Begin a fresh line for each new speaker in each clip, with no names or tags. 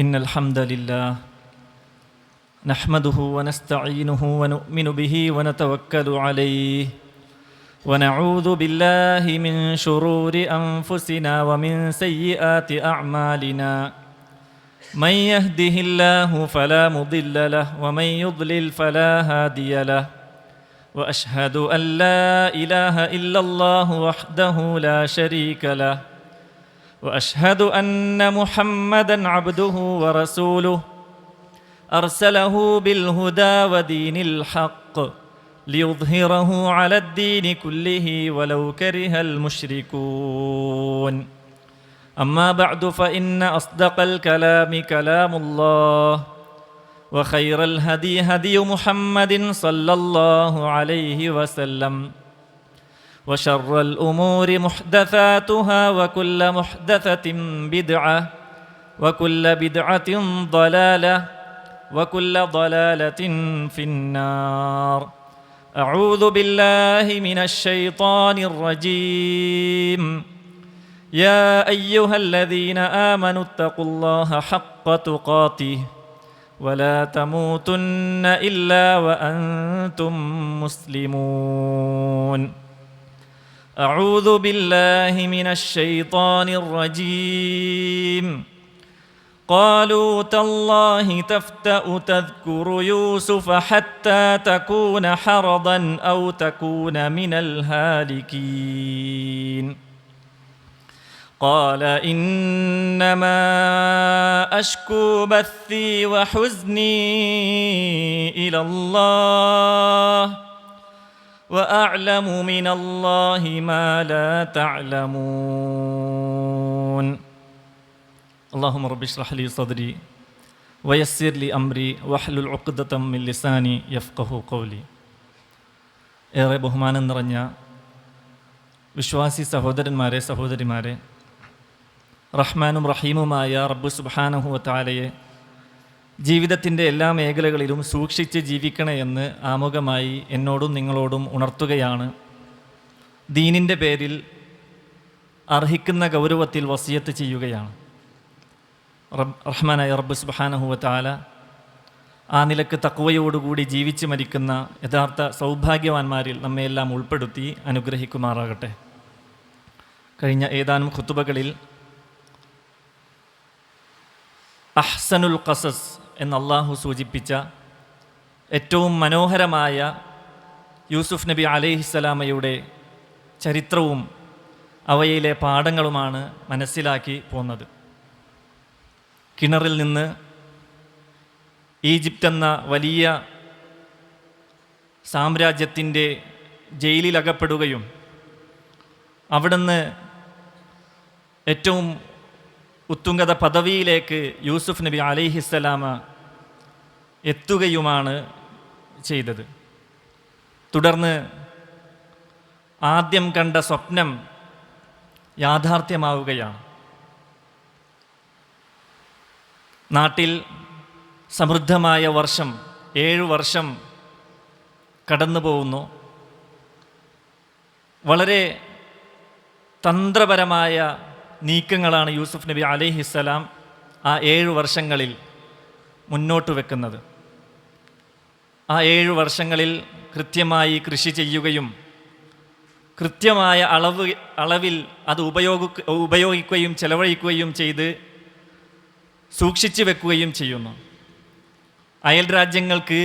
إن الحمد لله نحمده ونستعينه ونؤمن به ونتوكل عليه ونعوذ بالله من شرور أنفسنا ومن سيئات أعمالنا من يهده الله فلا مضل له ومن يضلل فلا هادي له وأشهد أن لا إله إلا الله وحده لا شريك له وأشهد أن محمدًا عبده ورسوله أرسله بالهدى ودين الحق ليظهره على الدين كله ولو كره المشركون أما بعد فإن أصدق الكلام كلام الله وخير الهدي هدي محمد صلى الله عليه وسلم وشر الأمور محدثاتها وكل محدثة بدعة وكل بدعة ضلالة وكل ضلالة في النار أعوذ بالله من الشيطان الرجيم يا أيها الذين آمنوا اتقوا الله حق تقاته ولا تموتن إلا وأنتم مسلمون أعوذ بالله من الشيطان الرجيم قالوا تالله تفتأ تذكر يوسف حتى تكون حرضا أو تكون من الهالكين قال إنما أشكو بثي وحزني إلى الله وأعلم من الله ما لا تعلمون اللهم رب اشرح لي صدري ويسر لي أمري واحلل عقدة من لساني يفقهوا قولي. ഏറെ ബഹുമാനം നിറഞ്ഞ വിശ്വാസി സഹോദരന്മാരെ സഹോദരിമാരെ, റഹ്മാനും റഹീമുമായ റബ്ബ് സുബ്ഹാനഹു വ തആലയെ ജീവിതത്തിൻ്റെ എല്ലാ മേഖലകളിലും സൂക്ഷിച്ച് ജീവിക്കണേ എന്ന് ആമുഖമായി എന്നോടും നിങ്ങളോടും ഉണർത്തുകയാണ്. ദീനിൻ്റെ പേരിൽ അർഹിക്കുന്ന ഗൗരവത്തിൽ വസിയത്ത് ചെയ്യുകയാണ്. റഹ്മാനായ റബ്ബ് സുബ്ഹാനഹു വ തആല ആ നിലക്ക് തഖ്വയോടുകൂടി ജീവിച്ച് മരിക്കുന്ന യഥാർത്ഥ സൗഭാഗ്യവാന്മാരിൽ നമ്മെയെല്ലാം ഉൾപ്പെടുത്തി അനുഗ്രഹിക്കുമാറാകട്ടെ. കഴിഞ്ഞ ഏതാനും ഖുതുബകളിൽ അഹ്സനുൽ ഖസസ് എന്ന് അള്ളാഹു സൂചിപ്പിച്ച ഏറ്റവും മനോഹരമായ യൂസുഫ് നബി അലൈഹിസ്സലാമയുടെ ചരിത്രവും അവയിലെ പാഠങ്ങളുമാണ് മനസ്സിലാക്കി പോന്നത്. കിണറിൽ നിന്ന് ഈജിപ്ത് എന്ന വലിയ സാമ്രാജ്യത്തിൻ്റെ ജയിലിലകപ്പെടുകയും അവിടുന്ന് ഏറ്റവും ഉത്തുംഗത പദവിയിലേക്ക് യൂസുഫ് നബി അലൈഹിസ്സലാമ എത്തുകയുമാണ് ചെയ്തത്. തുടർന്ന് ആദ്യം കണ്ട സ്വപ്നം യാഥാർത്ഥ്യമാവുകയാണ്. നാട്ടിൽ സമൃദ്ധമായ വർഷം 7 വർഷം കടന്നു പോകുന്നു. വളരെ തന്ത്രപരമായ നീക്കങ്ങളാണ് യൂസുഫ് നബി അലൈഹിസ്സലാം ആ 7 വർഷങ്ങളിൽ മുന്നോട്ട് വെക്കുന്നത്. ആ 7 വർഷങ്ങളിൽ കൃത്യമായി കൃഷി ചെയ്യുകയും കൃത്യമായ അളവിൽ അത് ഉപയോഗിക്കുകയും ചെലവഴിക്കുകയും ചെയ്ത് സൂക്ഷിച്ചു വെക്കുകയും ചെയ്യുന്നു. അയൽ രാജ്യങ്ങൾക്ക്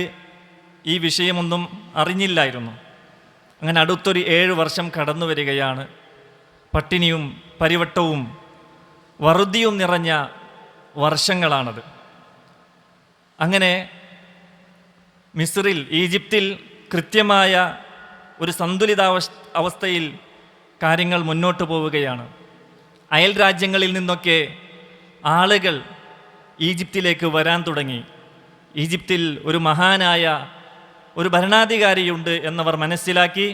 ഈ വിഷയമൊന്നും അറിഞ്ഞില്ലായിരുന്നു. അങ്ങനെ അടുത്തൊരു 7 വർഷം കടന്നു വരികയാണ്. പട്ടിണിയും പരിവട്ടവും വറുതിയും നിറഞ്ഞ വർഷങ്ങളാണത്. അങ്ങനെ മിസ്റിൽ, ഈജിപ്തിൽ കൃത്യമായ ഒരു സന്തുലിതാവസ്ഥയിൽ കാര്യങ്ങൾ മുന്നോട്ട് പോവുകയാണ്. അയൽ രാജ്യങ്ങളിൽ നിന്നൊക്കെ ആളുകൾ ഈജിപ്തിലേക്ക് വരാൻ തുടങ്ങി. ഈജിപ്തിൽ ഒരു മഹാനായ ഒരു ഭരണാധികാരിയുണ്ട് എന്നവർ മനസ്സിലാക്കി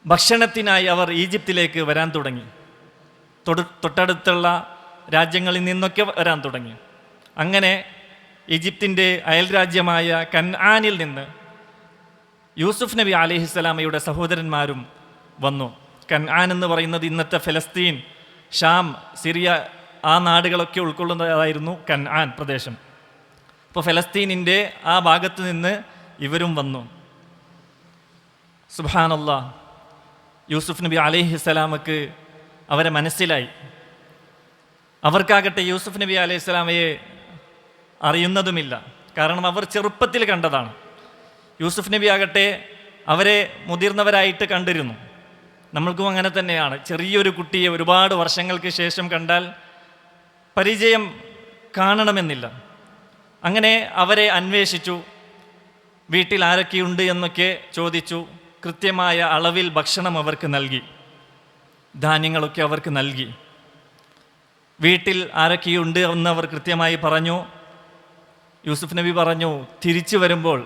ഭക്ഷണത്തിനായി അവർ ഈജിപ്തിലേക്ക് വരാൻ തുടങ്ങി. തൊട്ടടുത്തുള്ള രാജ്യങ്ങളിൽ നിന്നൊക്കെ വരാൻ തുടങ്ങി. അങ്ങനെ ഈജിപ്തിൻ്റെ അയൽ രാജ്യമായ കൻആനിൽ നിന്ന് യൂസുഫ് നബി അലൈഹിസ്സലാമയുടെ സഹോദരന്മാരും വന്നു. കൻആൻ എന്ന് പറയുന്നത് ഇന്നത്തെ ഫലസ്തീൻ, ഷാം, സിറിയ ആ നാടുകളൊക്കെ ഉൾക്കൊള്ളുന്നതായിരുന്നു കൻആൻ പ്രദേശം. അപ്പോൾ ഫലസ്തീനിൻ്റെ ആ ഭാഗത്ത് നിന്ന് ഇവരും വന്നു. സുബ്ഹാനല്ലാഹ്, യൂസുഫ് നബി അലൈഹിസ്സലാമക്ക് അവരെ മനസ്സിലായി. അവർക്കാകട്ടെ യൂസുഫ് നബി അലൈഹിസ്സലാമയെ അറിയുന്നതുമില്ല, കാരണം അവർ ചെറുപ്പത്തിൽ കണ്ടതാണ്. യൂസുഫ് നബി ആകട്ടെ അവരെ മുതിർന്നവരായിട്ട് കണ്ടിരുന്നു. നമ്മൾക്കും അങ്ങനെ തന്നെയാണ്. ചെറിയൊരു കുട്ടിയെ ഒരുപാട് വർഷങ്ങൾക്ക് ശേഷം കണ്ടാൽ പരിചയം കാണണമെന്നില്ല. അങ്ങനെ അവരെ അന്വേഷിച്ചു, വീട്ടിൽ ആരൊക്കെയുണ്ട് എന്നൊക്കെ ചോദിച്ചു. കൃത്യമായ അളവിൽ ഭക്ഷണം അവർക്ക് നൽകി, ധാന്യങ്ങളൊക്കെ അവർക്ക് നൽകി. വീട്ടിൽ ആരൊക്കെയുണ്ട് എന്നവർ കൃത്യമായി പറഞ്ഞു. യൂസുഫ് നബി പറഞ്ഞു, തിരിച്ചു വരുമ്പോൾ,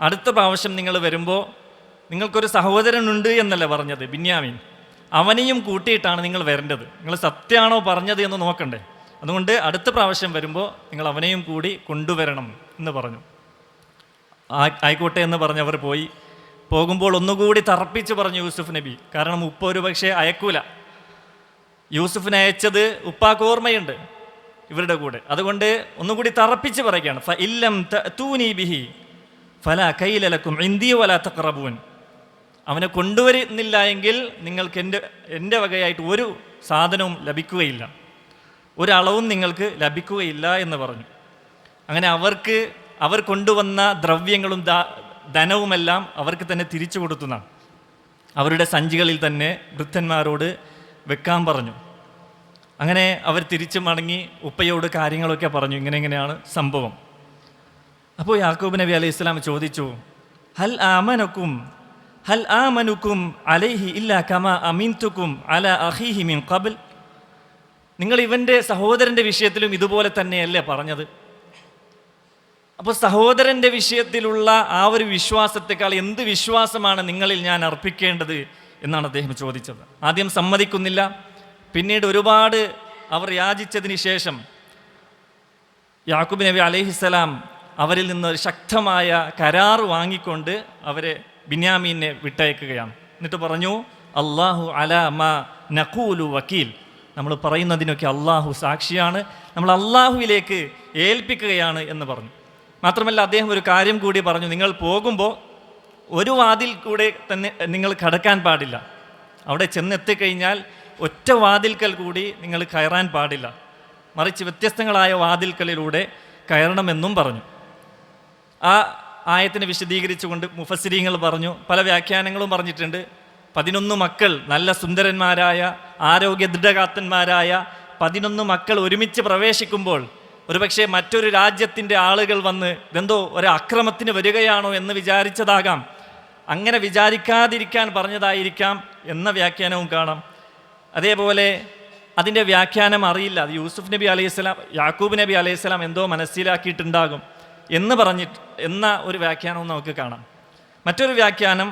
അടുത്ത പ്രാവശ്യം നിങ്ങൾ വരുമ്പോൾ നിങ്ങൾക്കൊരു സഹോദരനുണ്ട് എന്നല്ല പറഞ്ഞത്, ബിന്യാമീൻ, അവനെയും കൂട്ടിയിട്ടാണ് നിങ്ങൾ വരേണ്ടത്. നിങ്ങൾ സത്യമാണോ പറഞ്ഞത് എന്ന് നോക്കണ്ടേ, അതുകൊണ്ട് അടുത്ത പ്രാവശ്യം വരുമ്പോൾ നിങ്ങൾ അവനെയും കൂടി കൊണ്ടുവരണം എന്ന് പറഞ്ഞു. ആയിക്കോട്ടെ എന്ന് പറഞ്ഞവർ പോയി. പോകുമ്പോൾ ഒന്നുകൂടി തറപ്പിച്ച് പറഞ്ഞു യൂസുഫ് നബി, കാരണം ഉപ്പ ഒരു പക്ഷേ അയക്കൂല. യൂസുഫിനെ അയച്ചത് ഉപ്പാക്ക് ഓർമ്മയുണ്ട് ഇവരുടെ കൂടെ, അതുകൊണ്ട് ഒന്നുകൂടി തറപ്പിച്ച് പറയുകയാണ്. ഫ ഇല്ലം തഅതൂനി ബിഹി ഫലാ കൈല ലക്കും ഇൻദി വലാ തഖറബൂൻ. അവനെ കൊണ്ടുവരുന്നില്ല എങ്കിൽ നിങ്ങൾക്ക് എൻ്റെ വകയായിട്ട് ഒരു സാധനവും ലഭിക്കുകയില്ല, ഒരളവും നിങ്ങൾക്ക് ലഭിക്കുകയില്ല എന്ന് പറഞ്ഞു. അങ്ങനെ അവർ കൊണ്ടുവന്ന ദ്രവ്യങ്ങളും ധനവുമെല്ലാം അവർക്ക് തന്നെ തിരിച്ചു കൊടുത്തുന്നാണ്. അവരുടെ സഞ്ചികളിൽ തന്നെ വൃദ്ധന്മാരോട് വെക്കാൻ പറഞ്ഞു. അങ്ങനെ അവർ തിരിച്ചു മടങ്ങി ഉപ്പയോട് കാര്യങ്ങളൊക്കെ പറഞ്ഞു, ഇങ്ങനെയാണ് സംഭവം. അപ്പോൾ യാക്കൂബ് നബി അലൈഹി സ്വലാം ചോദിച്ചു, ഹൽ ആമനുക്കും അലൈഹി ഇല്ലാ കമാ അമീൻതുക്കും അലാ അഖീഹി മിൻ ഖബ്ൽ. നിങ്ങൾ ഇവൻ്റെ സഹോദരൻ്റെ വിഷയത്തിലും ഇതുപോലെ തന്നെയല്ലേ പറഞ്ഞത്? അപ്പോൾ സഹോദരൻ്റെ വിഷയത്തിലുള്ള ആ ഒരു വിശ്വാസത്തെക്കാൾ എന്ത് വിശ്വാസമാണ് നിങ്ങളിൽ ഞാൻ അർപ്പിക്കേണ്ടത് എന്നാണ് അദ്ദേഹം ചോദിച്ചത്. ആദ്യം സമ്മതിക്കുന്നില്ല, പിന്നീട് ഒരുപാട് അവർ യാചിച്ചതിന് ശേഷം യാക്കൂബ് നബി അലൈഹിസ്സലാം അവരിൽ നിന്ന് ശക്തമായ കരാർ വാങ്ങിക്കൊണ്ട് അവരെ ബിന്യാമീനെ വിട്ടയക്കുകയാണ്. എന്നിട്ട് പറഞ്ഞു, അല്ലാഹു അലാ മാ നഖൂലു വക്കീൽ. നമ്മൾ പറയുന്നതിനൊക്കെ അള്ളാഹു സാക്ഷിയാണ്, നമ്മൾ അള്ളാഹുവിലേക്ക് ഏൽപ്പിക്കുകയാണ് എന്ന് പറഞ്ഞു. മാത്രമല്ല അദ്ദേഹം ഒരു കാര്യം കൂടി പറഞ്ഞു, നിങ്ങൾ പോകുമ്പോൾ ഒരു വാതിൽ കൂടെ തന്നെ നിങ്ങൾ കടക്കാൻ പാടില്ല. അവിടെ ചെന്നെത്തിക്കഴിഞ്ഞാൽ ഒറ്റ വാതിൽക്കൽ കൂടി നിങ്ങൾ കയറാൻ പാടില്ല, മറിച്ച് വ്യത്യസ്തങ്ങളായ വാതിൽക്കലിലൂടെ കയറണമെന്നും പറഞ്ഞു. ആ ആയത്തിനെ വിശദീകരിച്ചുകൊണ്ട് മുഫസ്സിരീങ്ങൾ പറഞ്ഞു, പല വ്യാഖ്യാനങ്ങളും പറഞ്ഞിട്ടുണ്ട്. 11 മക്കൾ, നല്ല സുന്ദരന്മാരായ ആരോഗ്യ ദൃഢഗാത്രന്മാരായ 11 മക്കൾ ഒരുമിച്ച് പ്രവേശിക്കുമ്പോൾ ഒരുപക്ഷെ മറ്റൊരു രാജ്യത്തിൻ്റെ ആളുകൾ വന്ന് ഇതെന്തോ ഒരു അക്രമത്തിന് വരികയാണോ എന്ന് വിചാരിച്ചതാകാം, അങ്ങനെ വിചാരിക്കാതിരിക്കാൻ പറഞ്ഞതായിരിക്കാം എന്ന വ്യാഖ്യാനവും കാണാം. അതേപോലെ അതിൻ്റെ വ്യാഖ്യാനം അറിയില്ല, അത് യൂസുഫ് നബി അലൈഹിസ്സലാം യാക്കൂബ് നബി അലൈഹിസ്സലാം എന്തോ മനസ്സിലാക്കിയിട്ടുണ്ടാകും എന്ന ഒരു വ്യാഖ്യാനവും നമുക്ക് കാണാം. മറ്റൊരു വ്യാഖ്യാനം,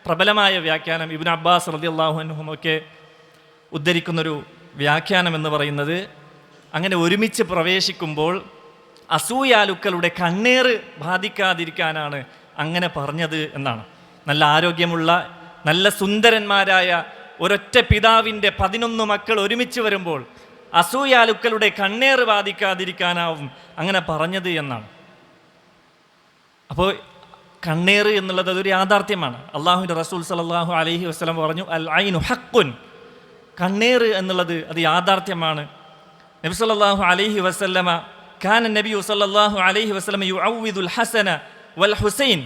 പ്രബലമായ വ്യാഖ്യാനം, ഇബ്നു അബ്ബാസ് റളിയല്ലാഹു അൻഹുമൊക്കെ ഉദ്ധരിക്കുന്നൊരു വ്യാഖ്യാനം എന്ന് പറയുന്നത്, അങ്ങനെ ഒരുമിച്ച് പ്രവേശിക്കുമ്പോൾ അസൂയാലുക്കളുടെ കണ്ണേറ് ബാധിക്കാതിരിക്കാനാണ് അങ്ങനെ പറഞ്ഞത് എന്നാണ്. നല്ല ആരോഗ്യമുള്ള നല്ല സുന്ദരന്മാരായ ഒരൊറ്റ പിതാവിൻ്റെ 11 മക്കൾ ഒരുമിച്ച് വരുമ്പോൾ അസൂയാലുക്കളുടെ കണ്ണേറ് ബാധിക്കാതിരിക്കാനാവും അങ്ങനെ പറഞ്ഞത് എന്നാണ്. അപ്പോൾ കണ്ണേറ് എന്നുള്ളത് അതൊരു യാഥാർത്ഥ്യമാണ്. അള്ളാഹുവിൻ്റെ റസൂൽ സല്ലല്ലാഹു അലൈഹി വസല്ലം പറഞ്ഞു, അൽ ഐനു ഹഖ്ഖുൻ. കണ്ണേറ് എന്നുള്ളത് അത് യാഥാർത്ഥ്യമാണ്. നബി സല്ലല്ലാഹു അലൈഹി വസല്ലമ കാന നബിയു സല്ലല്ലാഹു അലൈഹി വസല്ലമ യുഅവ്വിദുൽ ഹസന വൽ ഹുസൈൻ.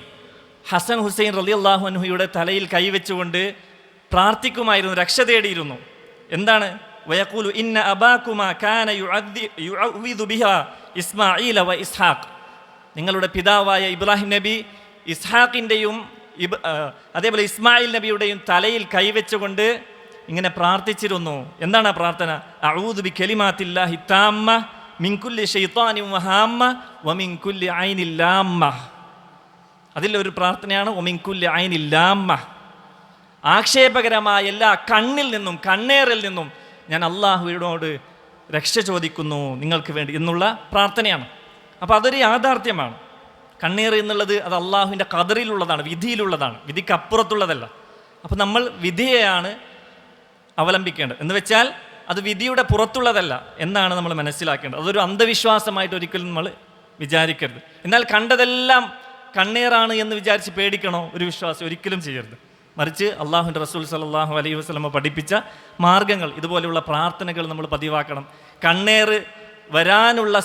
ഹസൻ ഹുസൈൻ റളിയല്ലാഹു അൻഹുയുടെ തലയിൽ കൈവച്ചുകൊണ്ട് പ്രാർത്ഥിക്കുമായിരുന്നു, രക്ഷ തേടിയിരുന്നു. എന്താണ്? വയഖൂലു ഇന്ന അബാകുമാ കാന യുഅവ്വിദു ബിഹാ ഇസ്മാഈല വ ഇസ്ഹാഖ്. നിങ്ങളുടെ പിതാവായ ഇബ്രാഹിം നബി ഇസ്ഹാഖിൻ്റെയും അതേപോലെ ഇസ്മായിൽ നബിയുടെയും തലയിൽ കൈവച്ചുകൊണ്ട് ഇങ്ങനെ പ്രാർത്ഥിച്ചിരുന്നു. എന്താണ് ആ പ്രാർത്ഥന? അഊദു ബി കലിമാത്തില്ലാഹി താമ്മ മിൻ കുല്ലി ശൈത്താനിൻ വഹാമ്മ വമിൻ കുല്ലി ഐനിൽ ലാമ്മ. അതിലൊരു പ്രാർത്ഥനയാണ് വമിൻ കുല്ലി ഐനിൽ ലാമ്മ. ആക്ഷേപകരമായ എല്ലാ കണ്ണിൽ നിന്നും കണ്ണേറിൽ നിന്നും ഞാൻ അള്ളാഹുവിനോട് രക്ഷ ചോദിക്കുന്നു നിങ്ങൾക്ക് വേണ്ടി എന്നുള്ള പ്രാർത്ഥനയാണ്. അപ്പോൾ അതൊരു യാഥാർത്ഥ്യമാണ്. കണ്ണീർ എന്നുള്ളത് അത് അള്ളാഹുവിൻ്റെ ഖദറിലുള്ളതാണ്, വിധിയിലുള്ളതാണ്, വിധിക്കപ്പുറത്തുള്ളതല്ല. അപ്പോൾ നമ്മൾ വിധിയെയാണ് അവലംബിക്കേണ്ടത്. എന്ന് വെച്ചാൽ അത് വിധിയുടെ പുറത്തുള്ളതല്ല എന്നാണ് നമ്മൾ മനസ്സിലാക്കേണ്ടത്. അതൊരു അന്ധവിശ്വാസമായിട്ട് ഒരിക്കലും നമ്മൾ വിചാരിക്കരുത്. എന്നാൽ കണ്ടതെല്ലാം കണ്ണേറാണ് എന്ന് വിചാരിച്ച് പേടിക്കണോ ഒരു വിശ്വാസം? ഒരിക്കലും ചെയ്യരുത്. മറിച്ച് അള്ളാഹുവിൻ്റെ റസൂൽ സല്ലല്ലാഹു അലൈഹി വസല്ലമ പഠിപ്പിച്ച മാർഗ്ഗങ്ങൾ, ഇതുപോലെയുള്ള പ്രാർത്ഥനകൾ നമ്മൾ പതിവാക്കണം. കണ്ണേറ് വരാനുള്ള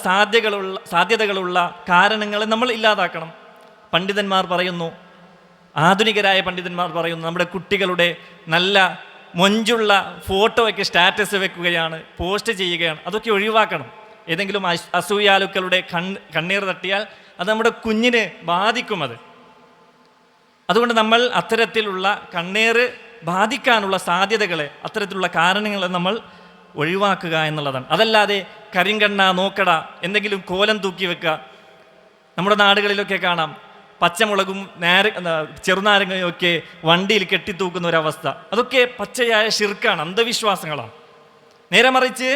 സാധ്യതകളുള്ള കാരണങ്ങളെ നമ്മൾ ഇല്ലാതാക്കണം. പണ്ഡിതന്മാർ പറയുന്നു, ആധുനികരായ പണ്ഡിതന്മാർ പറയുന്നു, നമ്മുടെ കുട്ടികളുടെ നല്ല മൊഞ്ചുള്ള ഫോട്ടോയൊക്കെ സ്റ്റാറ്റസ് വെക്കുകയാണ്, പോസ്റ്റ് ചെയ്യുകയാണ്. അതൊക്കെ ഒഴിവാക്കണം. ഏതെങ്കിലും അസൂയാലുക്കളുടെ കണ്ണീർ തട്ടിയാൽ അത് നമ്മുടെ കുഞ്ഞിനെ ബാധിക്കും. അതുകൊണ്ട് നമ്മൾ അത്തരത്തിലുള്ള കണ്ണീർ ബാധിക്കാനുള്ള സാധ്യതകളെ, അത്തരത്തിലുള്ള കാരണങ്ങളെ നമ്മൾ ഒഴിവാക്കുക എന്നുള്ളതാണ്. അതല്ലാതെ കരിങ്കണ്ണ നോക്കട, എന്തെങ്കിലും കോലം തൂക്കി വെക്കുക. നമ്മുടെ നാടുകളിലൊക്കെ കാണാം പച്ചമുളകും ചെറുനാരങ്ങയും ഒക്കെ വണ്ടിയിൽ കെട്ടിത്തൂക്കുന്ന ഒരവസ്ഥ. അതൊക്കെ പച്ചയായ ശിർക്കാണ്, അന്ധവിശ്വാസങ്ങളാണ്. നേരെ മറിച്ച്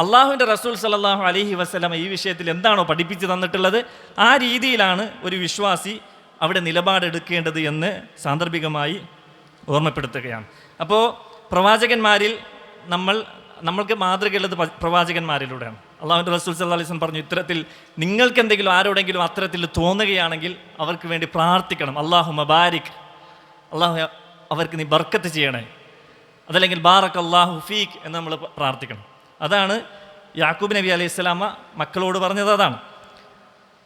അള്ളാഹുവിൻ്റെ റസൂൽ സല്ലല്ലാഹു അലൈഹി വസല്ലം ഈ വിഷയത്തിൽ എന്താണോ പഠിപ്പിച്ചു തന്നിട്ടുള്ളത് ആ രീതിയിലാണ് ഒരു വിശ്വാസി അവിടെ നിലപാടെടുക്കേണ്ടത് എന്ന് സാന്ദർഭികമായി ഓർമ്മപ്പെടുത്തുകയാണ്. അപ്പോൾ പ്രവാചകന്മാരിൽ നമ്മൾക്ക് മാതൃകയുള്ളത് പ്രവാചകന്മാരിലൂടെയാണ്. അള്ളാഹുവിൻ്റെ റസൂൽ സല്ലല്ലാഹു അലൈഹി വസല്ലം പറഞ്ഞു, ഇത്തരത്തിൽ നിങ്ങൾക്ക് എന്തെങ്കിലും ആരോടെങ്കിലും അത്തരത്തിൽ തോന്നുകയാണെങ്കിൽ അവർക്ക് വേണ്ടി പ്രാർത്ഥിക്കണം. അല്ലാഹു മബാരിക്, അള്ളാഹു അവർക്ക് നീ ബർക്കത്ത് ചെയ്യണേ, അതല്ലെങ്കിൽ ബാറക് അല്ലാഹു ഫീക്ക് എന്ന് നമ്മൾ പ്രാർത്ഥിക്കണം. അതാണ് യാക്കൂബ് നബി അലൈഹി സ്വലാമ മക്കളോട് പറഞ്ഞത്. അതാണ്,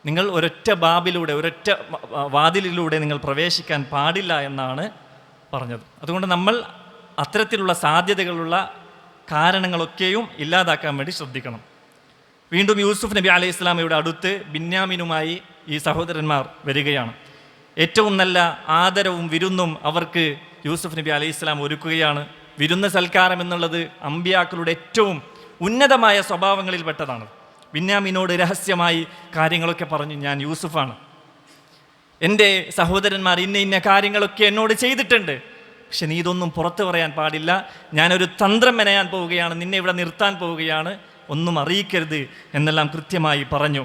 നിങ്ങൾ ഒരൊറ്റ ബാബിലൂടെ, ഒരൊറ്റ വാതിലിലൂടെ നിങ്ങൾ പ്രവേശിക്കാൻ പാടില്ല എന്നാണ് പറഞ്ഞത്. അതുകൊണ്ട് നമ്മൾ അത്തരത്തിലുള്ള സാധ്യതകളുള്ള കാരണങ്ങളൊക്കെയും ഇല്ലാതാക്കാൻ വേണ്ടി ശ്രദ്ധിക്കണം. വീണ്ടും യൂസുഫ് നബി അലൈഹി സ്വലാമയുടെ അടുത്ത് ബിന്യാമിനുമായി ഈ സഹോദരന്മാർ വരികയാണ്. ഏറ്റവും നല്ല ആദരവും വിരുന്നും അവർക്ക് യൂസുഫ് നബി അലൈഹി സ്വലാം ഒരുക്കുകയാണ്. വിരുന്ന് സൽക്കാരം എന്നുള്ളത് അമ്പിയാക്കളുടെ ഏറ്റവും ഉന്നതമായ സ്വഭാവങ്ങളിൽപ്പെട്ടതാണ്. ബിന്യാമിനോട് രഹസ്യമായി കാര്യങ്ങളൊക്കെ പറഞ്ഞു, ഞാൻ യൂസുഫാണ്, എൻ്റെ സഹോദരന്മാർ ഇന്ന കാര്യങ്ങളൊക്കെ എന്നോട് ചെയ്തിട്ടുണ്ട്, പക്ഷെ നീ ഇതൊന്നും പുറത്തു പറയാൻ പാടില്ല, ഞാനൊരു തന്ത്രം മെനയാൻ പോവുകയാണ്, നിന്നെ ഇവിടെ നിർത്താൻ പോവുകയാണ്, ഒന്നും അറിയിക്കരുത് എന്നെല്ലാം കൃത്യമായി പറഞ്ഞു.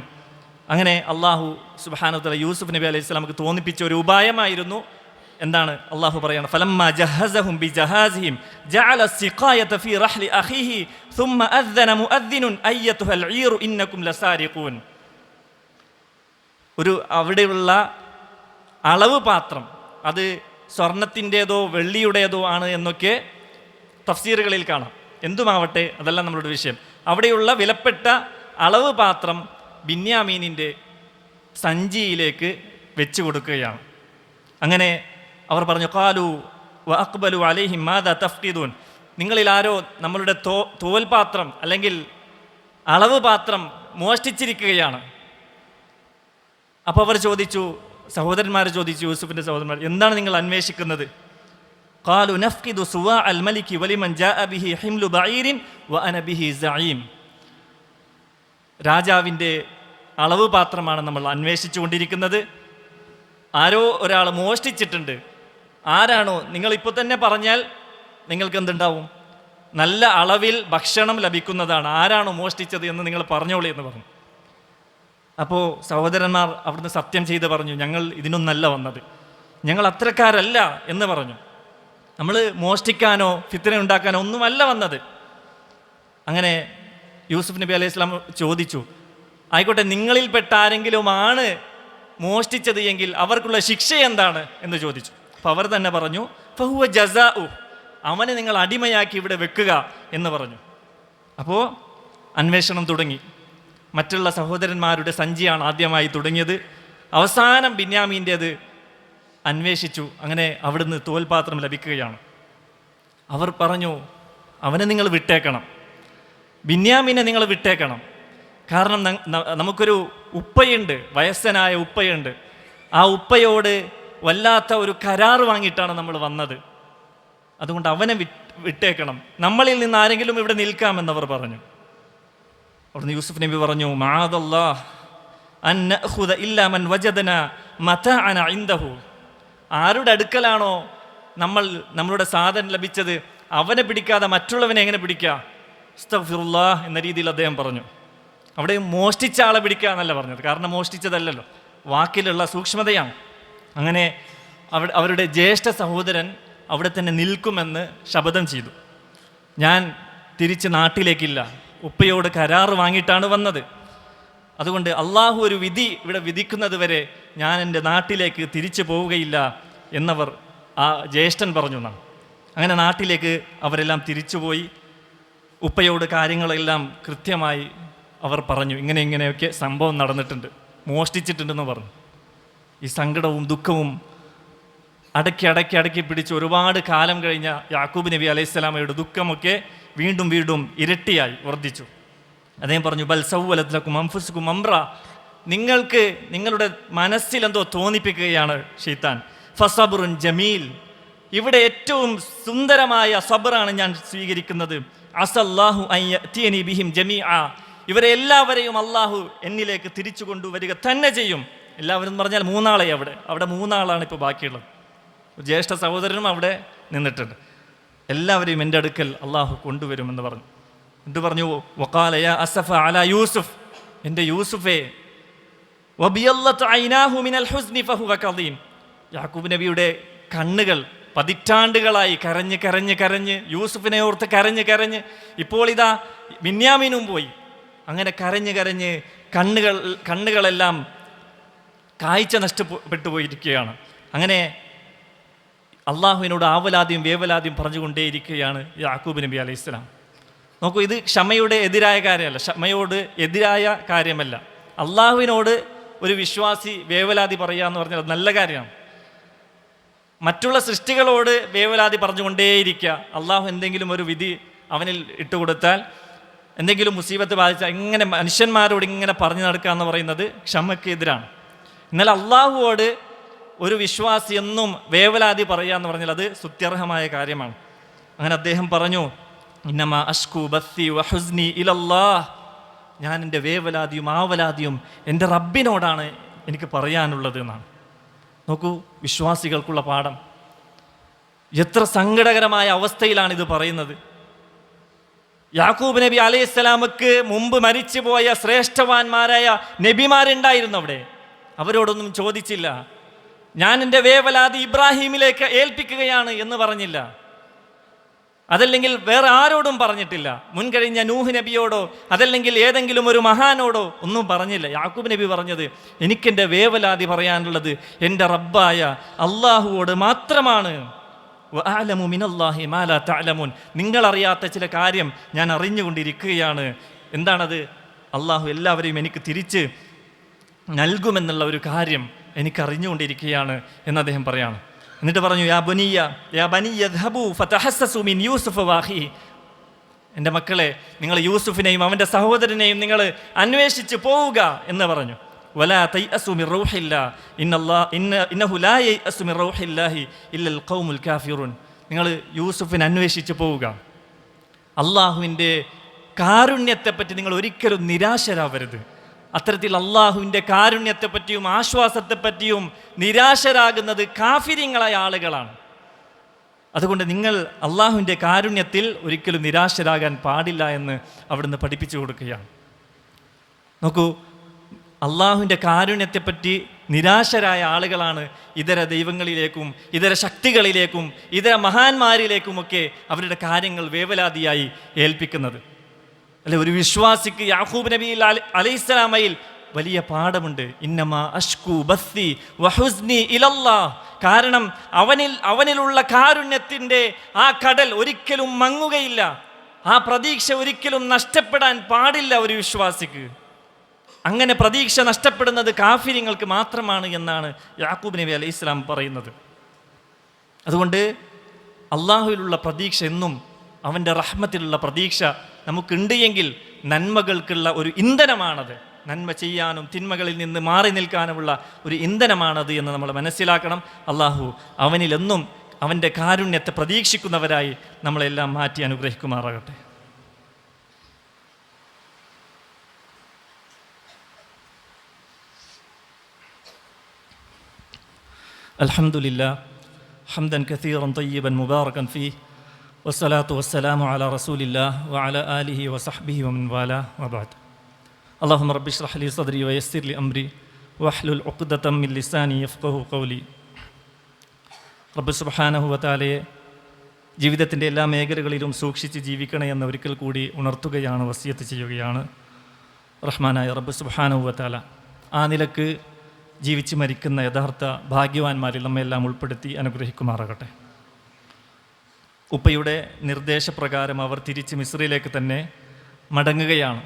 അങ്ങനെ അള്ളാഹു സുബ്ഹാനഹു വ തആല യൂസുഫ് നബി അലൈഹി സ്വലാമക്ക് തോന്നിപ്പിച്ച ഒരു ഉപായമായിരുന്നു. എന്താണ് അള്ളാഹു പറയാണ്? ഫലമ്മാ ജഹസഹും ബിജഹാസിഹിം ജഅല സിഖായത ഫീ റഹ്ലി അഖീഹി ثم أذن مؤذن أيتها العير إنكم لسارقون. ഒരു അവിടെയുള്ള അളവ് പാത്രം അത് സ്വർണത്തിൻ്റെതോ വെള്ളിയുടേതോ ആണ് എന്നൊക്കെ തഫ്സീറുകളിൽ കാണാം. എന്തുമാവട്ടെ, അതല്ല നമ്മളുടെ വിഷയം. അവിടെയുള്ള വിലപ്പെട്ട അളവ് പാത്രം ബിന്യാമീനിൻ്റെ സഞ്ചിയിലേക്ക് വെച്ചു കൊടുക്കുകയാണ്. അങ്ങനെ അവർ പറഞ്ഞു, ഖാലു വ അഖ്ബലു അലൈഹിം മാദാ തഫ്ഖിദൂൻ, നിങ്ങളിൽ ആരോ നമ്മളുടെ തോൽപാത്രം അല്ലെങ്കിൽ അളവ് പാത്രം മോഷ്ടിച്ചിരിക്കുകയാണ്. അപ്പോൾ അവർ ചോദിച്ചു, സഹോദരന്മാർ ചോദിച്ചു, യൂസുഫിൻ്റെ സഹോദരന്മാർ, എന്താണ് നിങ്ങൾ അന്വേഷിക്കുന്നത്? ഖാലു നഫ്ഖിദു സുവാ അൽ മലികി വലിമൻ ജാഅ ബിഹി ഹിംലു ബഈരിൻ വ അന ബിഹി സഈം. രാജാവിൻ്റെ അളവ് പാത്രമാണ് നമ്മൾ അന്വേഷിച്ചു കൊണ്ടിരിക്കുന്നത്. ആരോ ഒരാൾ മോഷ്ടിച്ചിട്ടുണ്ട്. ആരാണോ? നിങ്ങളിപ്പോൾ തന്നെ പറഞ്ഞാൽ നിങ്ങൾക്ക് എന്തുണ്ടാവും? നല്ല അളവിൽ ഭക്ഷണം ലഭിക്കുന്നതാണ്. ആരാണോ മോഷ്ടിച്ചത് എന്ന് നിങ്ങൾ പറഞ്ഞോളൂ എന്ന് പറഞ്ഞു. അപ്പോൾ സഹോദരന്മാർ അവിടുന്ന് സത്യം ചെയ്ത് പറഞ്ഞു, ഞങ്ങൾ ഇതിനൊന്നല്ല വന്നത്, ഞങ്ങൾ അത്രക്കാരല്ല എന്ന് പറഞ്ഞു. നമ്മൾ മോഷ്ടിക്കാനോ ഫിത്ന ഉണ്ടാക്കാനോ ഒന്നുമല്ല വന്നത്. അങ്ങനെ യൂസുഫ് നബി അലൈഹി സ്വലാം ചോദിച്ചു, ആയിക്കോട്ടെ, നിങ്ങളിൽപ്പെട്ട ആരെങ്കിലും ആണ് മോഷ്ടിച്ചത് എങ്കിൽ അവർക്കുള്ള ശിക്ഷ എന്താണ് എന്ന് ചോദിച്ചു. അപ്പോൾ അവർ തന്നെ പറഞ്ഞു, ഫഹുവ ജസാഉ, അവനെ നിങ്ങൾ അടിമയാക്കി ഇവിടെ വെക്കുക എന്ന് പറഞ്ഞു. അപ്പോൾ അന്വേഷണം തുടങ്ങി. മറ്റുള്ള സഹോദരന്മാരുടെ സഞ്ചിയാണ് ആദ്യമായി തുടങ്ങിയത്. അവസാനം ബിന്യാമീൻ്റേത് അന്വേഷിച്ചു. അങ്ങനെ അവിടുന്ന് തോൽപാത്രം ലഭിക്കുകയാണ്. അവർ പറഞ്ഞു, അവനെ നിങ്ങൾ വിട്ടേക്കണം, ബിന്യാമീനെ നിങ്ങൾ വിട്ടേക്കണം. കാരണം നമുക്കൊരു ഉപ്പയുണ്ട്, വയസ്സനായ ഉപ്പയുണ്ട്. ആ ഉപ്പയോട് വല്ലാത്ത ഒരു കരാർ വാങ്ങിയിട്ടാണ് നമ്മൾ വന്നത്. അതുകൊണ്ട് അവനെ വിട്ടേക്കണം, നമ്മളിൽ നിന്ന് ആരെങ്കിലും ഇവിടെ നിൽക്കാമെന്നവർ പറഞ്ഞു. അവിടുന്ന് യൂസുഫ് നബി പറഞ്ഞു, മഅദല്ലാഹ് അൻ നഅഖുദ ഇല്ലാ മൻ വജദനാ മതാഅന ഇൻദഹു. ആരുടെ അടുക്കലാണോ നമ്മളുടെ സാധനം ലഭിച്ചത് അവനെ പിടിക്കാതെ മറ്റുള്ളവനെ എങ്ങനെ പിടിക്കുക? അസ്തഗ്ഫിറുല്ലാഹ് എന്ന രീതിയിൽ അദ്ദേഹം പറഞ്ഞു. അവിടെ മോഷ്ടിച്ച ആളെ പിടിക്കുക എന്നല്ല പറഞ്ഞത്, കാരണം മോഷ്ടിച്ചതല്ലല്ലോ, വാക്കിലുള്ള സൂക്ഷ്മതയാണ്. അങ്ങനെ അവരുടെ ജ്യേഷ്ഠ സഹോദരൻ അവിടെ തന്നെ നിൽക്കുമെന്ന് ശപഥം ചെയ്തു. ഞാൻ തിരിച്ച് നാട്ടിലേക്കില്ല. ഉപ്പയോട് കരാറ് വാങ്ങിയിട്ടാണ് വന്നത്. അതുകൊണ്ട് അള്ളാഹു ഒരു വിധി ഇവിടെ വിധിക്കുന്നത് വരെ ഞാൻ എൻ്റെ നാട്ടിലേക്ക് തിരിച്ചു പോവുകയില്ല എന്നവർ ആ ജ്യേഷ്ഠൻ പറഞ്ഞു എന്നാണ്. അങ്ങനെ നാട്ടിലേക്ക് അവരെല്ലാം തിരിച്ചുപോയി. ഉപ്പയോട് കാര്യങ്ങളെല്ലാം കൃത്യമായി അവർ പറഞ്ഞു, ഇങ്ങനെയൊക്കെ സംഭവം നടന്നിട്ടുണ്ട്, മോഷ്ടിച്ചിട്ടുണ്ടെന്ന് പറഞ്ഞു. ഈ സങ്കടവും ദുഃഖവും അടക്കി പിടിച്ച് ഒരുപാട് കാലം കഴിഞ്ഞ യാക്കൂബ് നബി അലൈഹിസ്സലാമയുടെ ദുഃഖമൊക്കെ വീണ്ടും ഇരട്ടിയായി വർദ്ധിച്ചു. അദ്ദേഹം പറഞ്ഞു, ബൽ സവ്വലത് ലക്കും അൻഫുസുക്കും അംറ, നിങ്ങൾക്ക് നിങ്ങളുടെ മനസ്സിലെന്തോ തോന്നിപ്പിക്കുകയാണ് ശൈത്താൻ. ഫസബ്റുൻ ജമീൽ, ഇവിടെ ഏറ്റവും സുന്ദരമായ സബറാണ് ഞാൻ സ്വീകരിക്കുന്നത്. അസല്ലാഹു അൻ യഅ്തിയനി ബിഹിം ജമീഅ, ഇവരെ എല്ലാവരെയും അള്ളാഹു എന്നിലേക്ക് തിരിച്ചു കൊണ്ടുവരിക തന്നെ ചെയ്യും. എല്ലാവരും എന്ന് പറഞ്ഞാൽ മൂന്നാളെ അവിടെ മൂന്നാളാണ് ഇപ്പോൾ ബാക്കിയുള്ളത്. ജ്യേഷ്ഠ സഹോദരനും അവിടെ നിന്നിട്ടുണ്ട്. എല്ലാവരെയും എൻ്റെ അടുക്കൽ അള്ളാഹു കൊണ്ടുവരുമെന്ന് പറഞ്ഞു. എന്ത് പറഞ്ഞു? വഖാല യാ അസഫ അലാ യൂസുഫ്, എൻ്റെ യൂസുഫേ, വബിയല്ലത് ഐനാഹു മിനൽ ഹുസ്നി ഫഹുവ കദീം, യാക്കൂബ് നബിയുടെ കണ്ണുകൾ പതിറ്റാണ്ടുകളായി കരഞ്ഞ് യൂസുഫിനെ ഓർത്ത് കരഞ്ഞ് ഇപ്പോൾ ഇതാ ബിന്യാമീനും പോയി. അങ്ങനെ കരഞ്ഞ് കണ്ണുകളെല്ലാം കാഴ്ച നഷ്ടപ്പെട്ടു പോയിരിക്കുകയാണ്. അങ്ങനെ അള്ളാഹുവിനോട് ആവലാദ്യം വേവലാദ്യം പറഞ്ഞുകൊണ്ടേയിരിക്കുകയാണ് യാക്കൂബ് നബി അലൈഹിസ്സലാം. നോക്കൂ, ഇത് ക്ഷമയുടെ എതിരായ കാര്യമല്ല, ക്ഷമയോട് എതിരായ കാര്യമല്ല. അള്ളാഹുവിനോട് ഒരു വിശ്വാസി വേവലാതി പറയുക എന്ന് പറഞ്ഞാൽ നല്ല കാര്യമാണ്. മറ്റുള്ള സൃഷ്ടികളോട് വേവലാതി പറഞ്ഞുകൊണ്ടേയിരിക്കുക, അള്ളാഹു എന്തെങ്കിലും ഒരു വിധി അവനിൽ ഇട്ടുകൊടുത്താൽ, എന്തെങ്കിലും മുസീബത്ത് ബാധിച്ചാൽ ഇങ്ങനെ മനുഷ്യന്മാരോട് ഇങ്ങനെ പറഞ്ഞു നടക്കുക എന്ന് പറയുന്നത് ക്ഷമയ്ക്ക് എതിരാണ്. എന്നാൽ അള്ളാഹുവോട് ഒരു വിശ്വാസി എന്നും വേവലാതി പറയുക എന്ന് പറഞ്ഞാൽ അത് സ്തുത്യർഹമായ കാര്യമാണ്. അങ്ങനെ അദ്ദേഹം പറഞ്ഞു, ഇന്നമാ അഷ്കു ബസ്സി വഹുസ്നി ഇലല്ലാഹ്, ഞാൻ എൻ്റെ വേവലാതിയും ആവലാതിയും എൻ്റെ റബ്ബിനോടാണ് എനിക്ക് പറയാനുള്ളത് എന്നാണ്. നോക്കൂ, വിശ്വാസികൾക്കുള്ള പാഠം. എത്ര സങ്കടകരമായ അവസ്ഥയിലാണിത് പറയുന്നത്. യാക്കൂബ് നബി അലൈഹിസ്സലാമക്ക് മുമ്പ് മരിച്ചുപോയ ശ്രേഷ്ഠവാന്മാരായ നബിമാരുണ്ടായിരുന്നു അവിടെ. അവരോടൊന്നും ചോദിച്ചില്ല, ഞാൻ എൻ്റെ വേവലാതി ഇബ്രാഹീമിലേക്ക് ഏൽപ്പിക്കുകയാണ് എന്ന് പറഞ്ഞില്ല. അതല്ലെങ്കിൽ വേറെ ആരോടും പറഞ്ഞിട്ടില്ല. മുൻകഴിഞ്ഞ നൂഹ് നബിയോടോ അതല്ലെങ്കിൽ ഏതെങ്കിലും ഒരു മഹാനോടോ ഒന്നും പറഞ്ഞില്ല. യാക്കൂബ് നബി പറഞ്ഞത്, എനിക്കെൻ്റെ വേവലാതി പറയാനുള്ളത് എൻ്റെ റബ്ബായ അള്ളാഹുവോട് മാത്രമാണ്. വഅഅലമു മിനല്ലാഹി മാ ലാ തഅലമൂൻ, നിങ്ങളറിയാത്ത ചില കാര്യം ഞാൻ അറിഞ്ഞുകൊണ്ടിരിക്കുകയാണ്. എന്താണത്? അള്ളാഹു എല്ലാവരെയും എനിക്ക് തിരിച്ച് നൽകുമെന്നുള്ള ഒരു കാര്യം എനിക്കറിഞ്ഞുകൊണ്ടിരിക്കുകയാണ് എന്ന് അദ്ദേഹം പറയാണ്. എന്നിട്ട് പറഞ്ഞു, യാ ബനിയ്യ യദ്ഹബൂ ഫതഹസ്സസൂ മിൻ യൂസുഫ വഅഖീഹി, എൻ്റെ മക്കളെ, നിങ്ങൾ യൂസുഫിനെയും അവൻ്റെ സഹോദരനെയും നിങ്ങൾ അന്വേഷിച്ച് പോവുക എന്ന് പറഞ്ഞു. വലാ തൈഅസൂ മിർ റൂഹില്ലാഹ് ഇന്നഹു ലാ യൈഅസു മിർ റൂഹില്ലാഹി ഇല്ലൽ ഖൗമുൽ കാഫിറൂൻ, നിങ്ങൾ യൂസുഫിനെ അന്വേഷിച്ച് പോവുക. അള്ളാഹുവിൻ്റെ കാരുണ്യത്തെപ്പറ്റി നിങ്ങൾ ഒരിക്കലും നിരാശരാവരുത്. അത്തരത്തിൽ അള്ളാഹുവിൻ്റെ കാരുണ്യത്തെപ്പറ്റിയും ആശ്വാസത്തെപ്പറ്റിയും നിരാശരാകുന്നത് കാഫിര്യങ്ങളായ ആളുകളാണ്. അതുകൊണ്ട് നിങ്ങൾ അള്ളാഹുവിൻ്റെ കാരുണ്യത്തിൽ ഒരിക്കലും നിരാശരാകാൻ പാടില്ല എന്ന് അവിടുന്ന് പഠിപ്പിച്ചു കൊടുക്കുകയാണ്. നോക്കൂ, അള്ളാഹുവിൻ്റെ കാരുണ്യത്തെപ്പറ്റി നിരാശരായ ആളുകളാണ് ഇതര ദൈവങ്ങളിലേക്കും ഇതര ശക്തികളിലേക്കും ഇതര മഹാന്മാരിലേക്കുമൊക്കെ അവരുടെ കാര്യങ്ങൾ വേവലാതിയായി ഏൽപ്പിക്കുന്നത്. അല്ലെ, ഒരു വിശ്വാസിക്ക് യാക്കൂബ് നബി അലൈഹിസ്സലാമയിൽ വലിയ പാഠമുണ്ട്. ഇന്നമാ അഷ്കു ബസ്സി വഹുസ്നി ഇലല്ലാഹ്, കാരണം അവനിലുള്ള കാരുണ്യത്തിൻ്റെ ആ കടൽ ഒരിക്കലും മങ്ങുകയില്ല. ആ പ്രതീക്ഷ ഒരിക്കലും നഷ്ടപ്പെടാൻ പാടില്ല ഒരു വിശ്വാസിക്ക്. അങ്ങനെ പ്രതീക്ഷ നഷ്ടപ്പെടുന്നത് കാഫിര്യങ്ങൾക്ക് മാത്രമാണ് എന്നാണ് യാക്കൂബ് നബി അലൈഹിസ്സലാം പറയുന്നത്. അതുകൊണ്ട് അള്ളാഹുവിലുള്ള പ്രതീക്ഷ എന്നും, അവൻ്റെ റഹ്മത്തിലുള്ള പ്രതീക്ഷ നമുക്കുണ്ട് എങ്കിൽ നന്മകൾക്കുള്ള ഒരു ഇന്ധനമാണത്. നന്മ ചെയ്യാനും തിന്മകളിൽ നിന്ന് മാറി നിൽക്കാനുമുള്ള ഒരു ഇന്ധനമാണത് എന്ന് നമ്മൾ മനസ്സിലാക്കണം. അള്ളാഹു അവനിലെന്നും അവൻ്റെ കാരുണ്യത്തെ പ്രതീക്ഷിക്കുന്നവരായി നമ്മളെല്ലാം മാറ്റി അനുഗ്രഹിക്കുമാറാകട്ടെ. അൽഹംദുലില്ലാഹ് ഹംദൻ കസീറൻ തയ്യിബൻ മുബാറകൻ ഫീഹ് വസ്സലാത്തു വസ്സലാമു അലാ റസൂലില്ലാഹ് വഅലാ ആലിഹി വസഹ്ബിഹി വമൻ വാലാഹ് വബഅദ്. അല്ലാഹുമ്മ റബ്ബി ഇശ്റഹ് ലി സദ്രി വയസ്സിർ ലി അംരി വഹ്ലുൽ ഉഖ്ദതം മിൻ ലിസാനി യഫ്ഖഹു ഖൗലി. റബ്ബ് സുബ്ഹാനഹു വതആലയെ ജീവിതത്തിൻ്റെ എല്ലാ മേഖലകളിലും സൂക്ഷിച്ച് ജീവിക്കണേ എന്ന് ഒരിക്കൽ കൂടി ഉണർത്തുകയാണ്, വസിയത്ത് ചെയ്യുകയാണ്. റഹ്മാനായ റബ്ബ് സുബ്ഹാനഹു വ തആല ആ നിലക്ക് ജീവിച്ച് മരിക്കുന്ന യഥാർത്ഥ ഭാഗ്യവാന്മാരിൽ നമ്മെല്ലാം ഉൾപ്പെടുത്തി അനുഗ്രഹിക്കുമാറാകട്ടെ. ഉപ്പയുടെ നിർദ്ദേശപ്രകാരം അവർ തിരിച്ച് മിസ്രിലേക്ക് തന്നെ മടങ്ങുകയാണ്.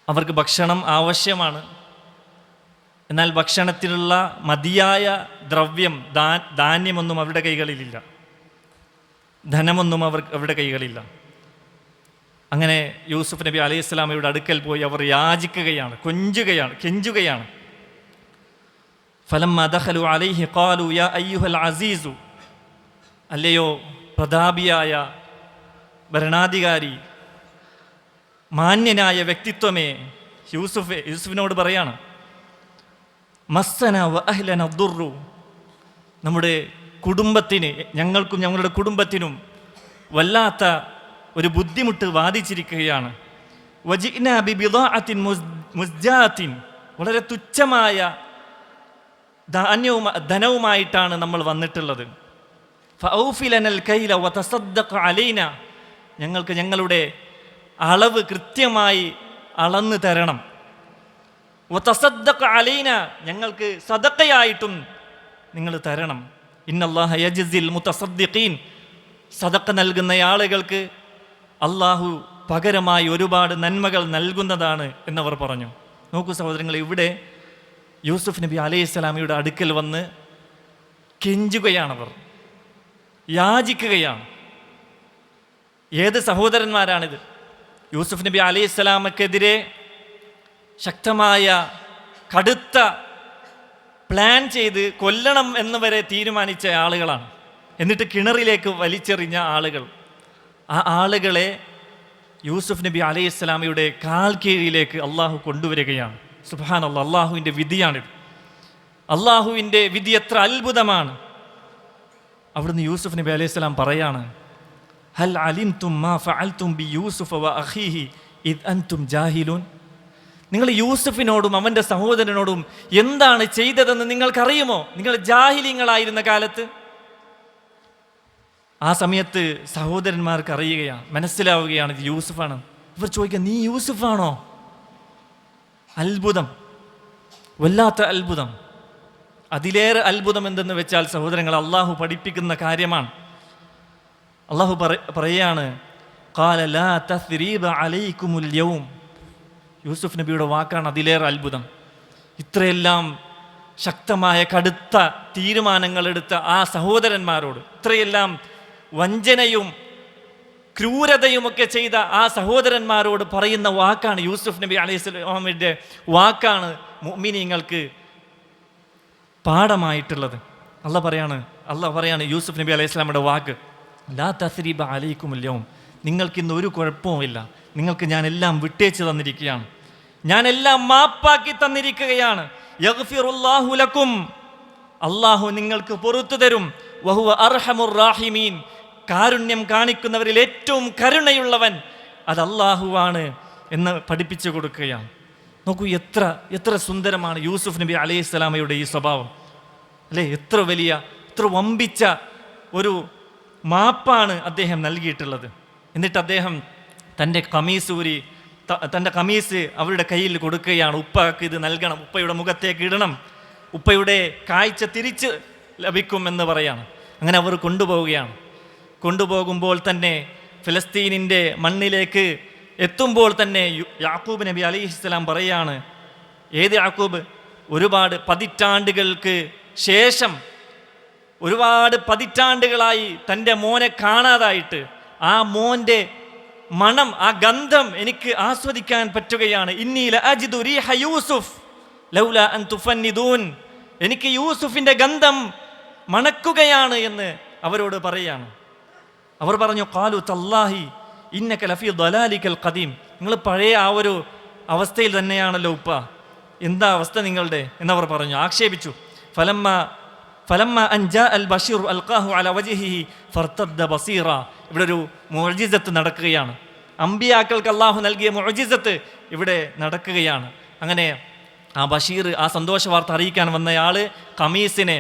അവർക്ക് ഭക്ഷണം ആവശ്യമാണ്. എന്നാൽ ഭക്ഷണത്തിനുള്ള മതിയായ ദ്രവ്യം, ധാന്യമൊന്നും അവരുടെ കൈകളിലില്ല, ധനമൊന്നും അവരുടെ കൈകളില്ല. അങ്ങനെ യൂസുഫ് നബി അലൈഹി സ്വലാമയുടെ അടുക്കൽ പോയി അവർ യാചിക്കുകയാണ്, കെഞ്ചുകയാണ്. ഫലമ്മ ദഖലു അലൈഹി ഖാലു യാ അയ്യുഹൽ അസീസു, അല്ലയോ പ്രതാപിയായ ഭരണാധികാരി, മാന്യനായ വ്യക്തിത്വമേ, യൂസുഫിനോട് പറയാണ്, മസ്സന വ അഹ്ലന ദുർറു, നമ്മുടെ കുടുംബത്തിന്, ഞങ്ങൾക്കും ഞങ്ങളുടെ കുടുംബത്തിനും വല്ലാത്ത ഒരു ബുദ്ധിമുട്ട് ബാധിച്ചിരിക്കുകയാണ്. വജിഅ്നാ ബിബിദാഅത്തിൻ മുസ്ജാത്തിൻ, വളരെ തുച്ഛമായ ധനവുമായിട്ടാണ് നമ്മൾ വന്നിട്ടുള്ളത്. ഫഔഫി ലനൽ കൈല വതസദ്ദഖ് അലൈന, ഞങ്ങൾക്ക് ഞങ്ങളുടെ അളവ് കൃത്യമായി അളന്ന് തരണം. വതസദ്ദഖ് അലൈന, ഞങ്ങൾക്ക് സദഖയായിട്ടും നിങ്ങൾ തരണം. ഇന്നല്ലാഹ യജ്സിൽ മുതസദ്ദിഖീൻ, സദഖ നൽകുന്ന ആളുകൾക്ക് അള്ളാഹു പകരമായി ഒരുപാട് നന്മകൾ നൽകുന്നതാണ് എന്നവർ പറഞ്ഞു. നോക്കൂ സഹോദരങ്ങളെ, ഇവിടെ യൂസുഫ് നബി അലൈഹി സ്വലാമിയുടെ അടുക്കൽ വന്ന് കെഞ്ചുകയാണവർ, യാചിക്കുകയാണ്. ഏത് സഹോദരന്മാരാണിത്? യൂസുഫ് നബി അലൈഹി സ്വലാമക്കെതിരെ ശക്തമായ കടുത്ത പ്ലാൻ ചെയ്ത് കൊല്ലണം എന്ന് വരെ തീരുമാനിച്ച ആളുകളാണ്. എന്നിട്ട് കിണറിലേക്ക് വലിച്ചെറിഞ്ഞ ആളുകൾ. ആ ആളുകളെ യൂസുഫ് നബി അലൈഹി സ്വലാമയുടെ കാൽ കീഴിലേക്ക് അള്ളാഹു കൊണ്ടുവരികയാണ്. സുബ്ഹാനല്ലാഹ്, അള്ളാഹുവിൻ്റെ വിധിയാണിത്. അള്ളാഹുവിൻ്റെ വിധി എത്ര അത്ഭുതമാണ്. അവിടുന്ന് യൂസുഫ് നബി അലൈഹി സ്വലാം പറയാണ്, ഹൽ അലിംതും മാ ഫഅൽതും ബി യൂസുഫ വ അഖീഹി ഇദ് അൻതും ജാഹിലൂൻ, നിങ്ങൾ യൂസുഫിനോടും അവൻ്റെ സഹോദരനോടും എന്താണ് ചെയ്തതെന്ന് നിങ്ങൾക്കറിയുമോ? നിങ്ങൾ ജാഹിലിങ്ങളായിരുന്ന കാലത്ത്. ആ സമയത്ത് സഹോദരന്മാർക്ക് അറിയുകയാണ്, മനസ്സിലാവുകയാണ് ഇത് യൂസുഫാണ്. ഇവർ ചോദിക്കുക, നീ യൂസുഫാണോ? അത്ഭുതം, വല്ലാത്ത അത്ഭുതം. അതിലേറെ അത്ഭുതം എന്തെന്ന് വെച്ചാൽ സഹോദരങ്ങൾ, അള്ളാഹു പഠിപ്പിക്കുന്ന കാര്യമാണ്. അള്ളാഹു പറയാണ്, ഖാല ലാ തസ്രീബ അലൈക്കുമുൽ യൗം. യൂസുഫ് നബിയുടെ വാക്കാണ് അതിലേറെ അത്ഭുതം. ഇത്രയെല്ലാം ശക്തമായ കടുത്ത തീരുമാനങ്ങൾ എടുത്ത ആ സഹോദരന്മാരോട്, ഇത്രയെല്ലാം വഞ്ചനയും ക്രൂരതയുമൊക്കെ ചെയ്ത ആ സഹോദരന്മാരോട് പറയുന്ന വാക്കാണ്, യൂസുഫ് നബി അലൈഹി സ്വലാമിൻ്റെ വാക്കാണ് മുഅ്മിനീങ്ങൾക്ക് പാഠമായിട്ടുള്ളത്. അള്ളാഹ് പറയാണ് യൂസുഫ് നബി അലൈഹി സ്വലാമിയുടെ വാക്ക്, ലാ തസ്രീബ അലൈക്കുമുൽ യൗം, നിങ്ങൾക്കിന്ന് ഒരു കുഴപ്പവുമില്ല, നിങ്ങൾക്ക് ഞാൻ എല്ലാം വിട്ടേച്ച് തന്നിരിക്കുകയാണ്, ഞാൻ എല്ലാം മാപ്പാക്കി തന്നിരിക്കുകയാണ്. യഗ്ഫിറുല്ലാഹു ലക്കും, അള്ളാഹു നിങ്ങൾക്ക് പുറത്തു തരും. വഹുവ അർഹമുർ റാഹിമീൻ, കാരുണ്യം കാണിക്കുന്നവരിൽ ഏറ്റവും കരുണയുള്ളവൻ അത് അള്ളാഹുവാണ് എന്ന് പഠിപ്പിച്ചു കൊടുക്കുകയാണ്. നോക്കൂ, എത്ര സുന്ദരമാണ് യൂസുഫ് നബി അലൈഹി സ്വലാമയുടെ ഈ സ്വഭാവം, അല്ലേ? എത്ര വമ്പിച്ച ഒരു മാപ്പാണ് അദ്ദേഹം നൽകിയിട്ടുള്ളത്. എന്നിട്ട് അദ്ദേഹം തൻ്റെ കമീസ് അവരുടെ കയ്യിൽ കൊടുക്കുകയാണ്. ഉപ്പക്ക് ഇത് നൽകണം, ഉപ്പയുടെ മുഖത്തേക്ക് ഇടണം, ഉപ്പയുടെ കാഴ്ച തിരിച്ച് ലഭിക്കുമെന്ന് പറയാണ്. അങ്ങനെ അവർ കൊണ്ടുപോകുമ്പോൾ തന്നെ ഫലസ്തീനിൻ്റെ മണ്ണിലേക്ക് എത്തുമ്പോൾ തന്നെ യാക്കൂബ് നബി അലൈഹിസ്സലാം പറയാണ്, ഏത് യാക്കൂബ്? ഒരുപാട് പതിറ്റാണ്ടുകൾക്ക് ശേഷം, ഒരുപാട് പതിറ്റാണ്ടുകളായി തൻ്റെ മോനെ കാണാതായിട്ട് ആ മോൻ്റെ മണം, ആ ഗന്ധം എനിക്ക് ആസ്വദിക്കാൻ പറ്റുകയാണ്. ഇന്നി ലഅജിദു റീഹ യൂസുഫ് ലൗലാ അൻ തുഫന്നിദൂൻ, എനിക്ക് യൂസുഫിൻ്റെ ഗന്ധം മണക്കുകയാണ് എന്ന് അവരോട് പറയാണ്. അവർ പറഞ്ഞു, ഖാലു തല്ലാഹി ഇന്നക ലഫീ ദലാലിക്കൽ ഖദീം, നിങ്ങൾ പഴയ ആ ഒരു അവസ്ഥയിൽ തന്നെയാണല്ലോ ഉപ്പ, എന്താ അവസ്ഥ നിങ്ങളുടെ എന്നവർ പറഞ്ഞു, ആക്ഷേപിച്ചു. ഫലമ്മ അൻ ജാഅ അൽ ബശീർ അൽഖാഹു അലാ വജ്ഹിഹി ഫർതദ്ദ ബസീറ. ഇവിടെ ഒരു മുഅ്ജിസത്ത് നടക്കുകയാണ്. അമ്പിയാക്കൾക്ക് അള്ളാഹു നൽകിയ മുഅ്ജിസത്ത് ഇവിടെ നടക്കുകയാണ്. അങ്ങനെ ആ ബഷീർ, ആ സന്തോഷ വാർത്ത അറിയിക്കാൻ വന്നയാൾ കമീസിനെ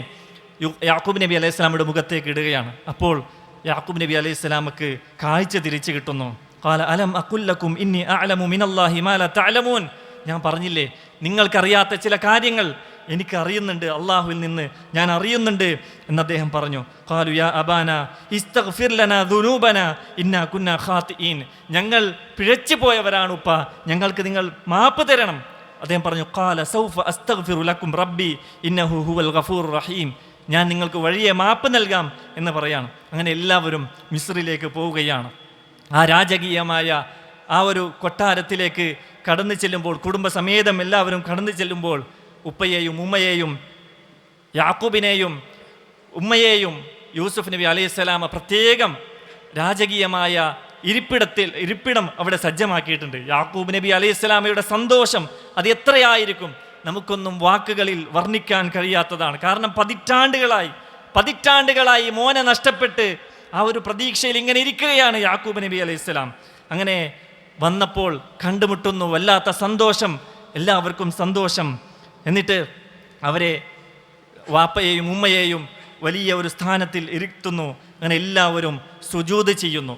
യാക്കൂബ് നബി അലൈഹി സ്വലാമയുടെ മുഖത്തേക്ക് ഇടുകയാണ്. അപ്പോൾ യാക്കൂബ് നബി അലൈഹി സ്വലാമക്ക് കാഴ്ച തിരിച്ചു കിട്ടുന്നു. ഖാല അലം അഖുല്ലക്കും ഇന്നി അഅലമു മിനല്ലാഹി മാ ലാ തഅലമൂൻ. ഞാൻ പറഞ്ഞില്ലേ, നിങ്ങൾക്കറിയാത്ത ചില കാര്യങ്ങൾ എനിക്കറിയുന്നുണ്ട്, അള്ളാഹുവിൽ നിന്ന് ഞാൻ അറിയുന്നുണ്ട് എന്ന് അദ്ദേഹം പറഞ്ഞു. ഖാലു യാ അബാന ഇസ്തഗ്ഫിർ ലനാ ദുനൂബന ഇന്നാ കുന്നാ ഖാതിഈൻ. ഞങ്ങൾ പിഴച്ചു പോയവരാണ് ഉപ്പ, ഞങ്ങൾക്ക് നിങ്ങൾ മാപ്പ് തരണം. അദ്ദേഹം പറഞ്ഞു ഖാല സൗഫ അസ്തഗ്ഫിറു ലക്കും റബ്ബി ഇന്നഹു ഹുവൽ ഗഫൂറുർ റഹീം. ഞാൻ നിങ്ങൾക്ക് വഴിയെ മാപ്പ് നൽകാം എന്ന് പറയാണ്. അങ്ങനെ എല്ലാവരും മിസ്രിലേക്ക് പോവുകയാണ്. ആ രാജകീയമായ ആ ഒരു കൊട്ടാരത്തിലേക്ക് കടന്നു ചെല്ലുമ്പോൾ, കുടുംബസമേതം എല്ലാവരും കടന്നു ചെല്ലുമ്പോൾ, ഉപ്പയെയും ഉമ്മയെയും യാക്കൂബിനെയും ഉമ്മയെയും യൂസുഫ് നബി അലൈഹി സ്വലാമ പ്രത്യേകം രാജകീയമായ ഇരിപ്പിടം അവിടെ സജ്ജമാക്കിയിട്ടുണ്ട്. യാക്കൂബ് നബി അലൈഹി സ്വലാമയുടെ സന്തോഷം അത് എത്രയായിരിക്കും, നമുക്കൊന്നും വാക്കുകളിൽ വർണ്ണിക്കാൻ കഴിയാത്തതാണ്. കാരണം പതിറ്റാണ്ടുകളായി മോനെ നഷ്ടപ്പെട്ട് ആ ഒരു പ്രതീക്ഷയിൽ ഇങ്ങനെ ഇരിക്കുകയാണ് യാക്കൂബ് നബി അലൈഹി സ്വലാം. അങ്ങനെ വന്നപ്പോൾ കണ്ടുമുട്ടുന്നു, വല്ലാത്ത സന്തോഷം, എല്ലാവർക്കും സന്തോഷം. എന്നിട്ട് അവരെ വാപ്പയെയും ഉമ്മയെയും വലിയ ഒരു സ്ഥാനത്തിൽ ഇരുത്തുന്നു. അങ്ങനെ എല്ലാവരും സുജൂദ് ചെയ്യുന്നു.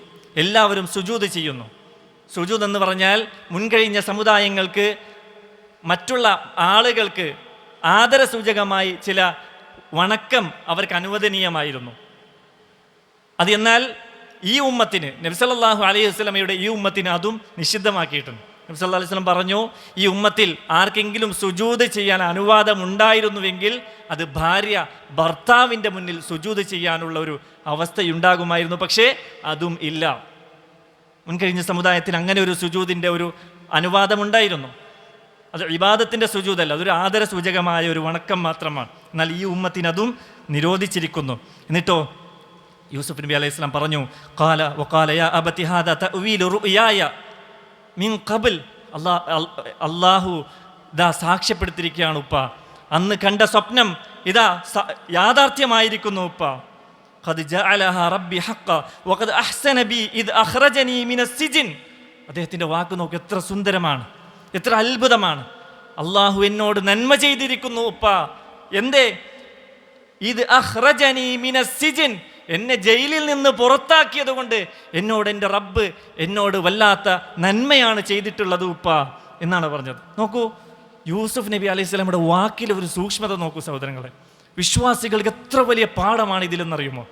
സുജൂദ് എന്ന് പറഞ്ഞാൽ മുൻകഴിഞ്ഞ സമുദായങ്ങൾക്ക് മറ്റുള്ള ആളുകൾക്ക് ആദരസൂചകമായി ചില വണക്കം അവർക്ക് അനുവദനീയമായിരുന്നു. അത് എന്നാൽ ഈ ഉമ്മത്തിന്, നബി സല്ലല്ലാഹു അലൈഹി വസല്ലമയുടെ ഈ ഉമ്മത്തിന് അതും നിഷിദ്ധമാക്കിയിട്ടുണ്ട്. നബി സല്ലല്ലാഹു അലൈഹി വസല്ലം പറഞ്ഞു, ഈ ഉമ്മത്തിൽ ആർക്കെങ്കിലും സുജൂദ് ചെയ്യാൻ അനുവാദം ഉണ്ടായിരുന്നുവെങ്കിൽ അത് ഭാര്യ ഭർത്താവിൻ്റെ മുന്നിൽ സുജൂദ് ചെയ്യാനുള്ള ഒരു അവസ്ഥയുണ്ടാകുമായിരുന്നു. പക്ഷേ അതും ഇല്ല. മുൻകഴിഞ്ഞ സമുദായത്തിന് അങ്ങനെ ഒരു സുജൂദിൻ്റെ ഒരു അനുവാദമുണ്ടായിരുന്നു. അത് ഇബാദത്തിൻ്റെ സുജൂദല്ല, അതൊരു ആദര സൂചകമായ ഒരു വണക്കം മാത്രമാണ്. എന്നാൽ ഈ ഉമ്മത്തിന് അതും നിരോധിച്ചിരിക്കുന്നു. എന്നിട്ടോ യൂസുഫ് നബി അലൈഹി സ്വലാം പറഞ്ഞു, വഖാല യാ അബതി ഹാദാ തഅ്വീലു റുയായ മിൻ ഖബൽ. അല്ലാഹു ഇതാ സാക്ഷ്യപ്പെടുത്തിയിരിക്കുകയാണ് ഉപ്പ, അന്ന് കണ്ട സ്വപ്നം ഇതാ യാഥാർത്ഥ്യമായിരിക്കുന്നു ഉപ്പ. ഖദ് ജഅലഹാ റബ്ബി ഹഖ്ഖ വഖദ് അഹ്സന ബി ഇദ് അഖ്റജനി മിനസ് സിജ്ൻ. അദ്ദേഹത്തിൻ്റെ വാക്ക് നോക്ക്, എത്ര സുന്ദരമാണ്, എത്ര അത്ഭുതമാണ്. അള്ളാഹു എന്നോട് നന്മ ചെയ്തിരിക്കുന്നു ഉപ്പ. എന്തേ? ഇത് അഖ്റജനി മിനസ് സിജ്ൻ, എന്നെ ജയിലിൽ നിന്ന് പുറത്താക്കിയത് കൊണ്ട് എന്നോട് എൻ്റെ റബ്ബ് എന്നോട് വല്ലാത്ത നന്മയാണ് ചെയ്തിട്ടുള്ളത് ഉപ്പ എന്നാണ് പറഞ്ഞത്. നോക്കൂ, യൂസുഫ് നബി അലൈഹി സ്വലാമയുടെ വാക്കിൽ ഒരു സൂക്ഷ്മത നോക്കൂ സഹോദരങ്ങളെ. വിശ്വാസികൾക്ക് എത്ര വലിയ പാഠമാണ് ഇതിലെന്നറിയുമോ?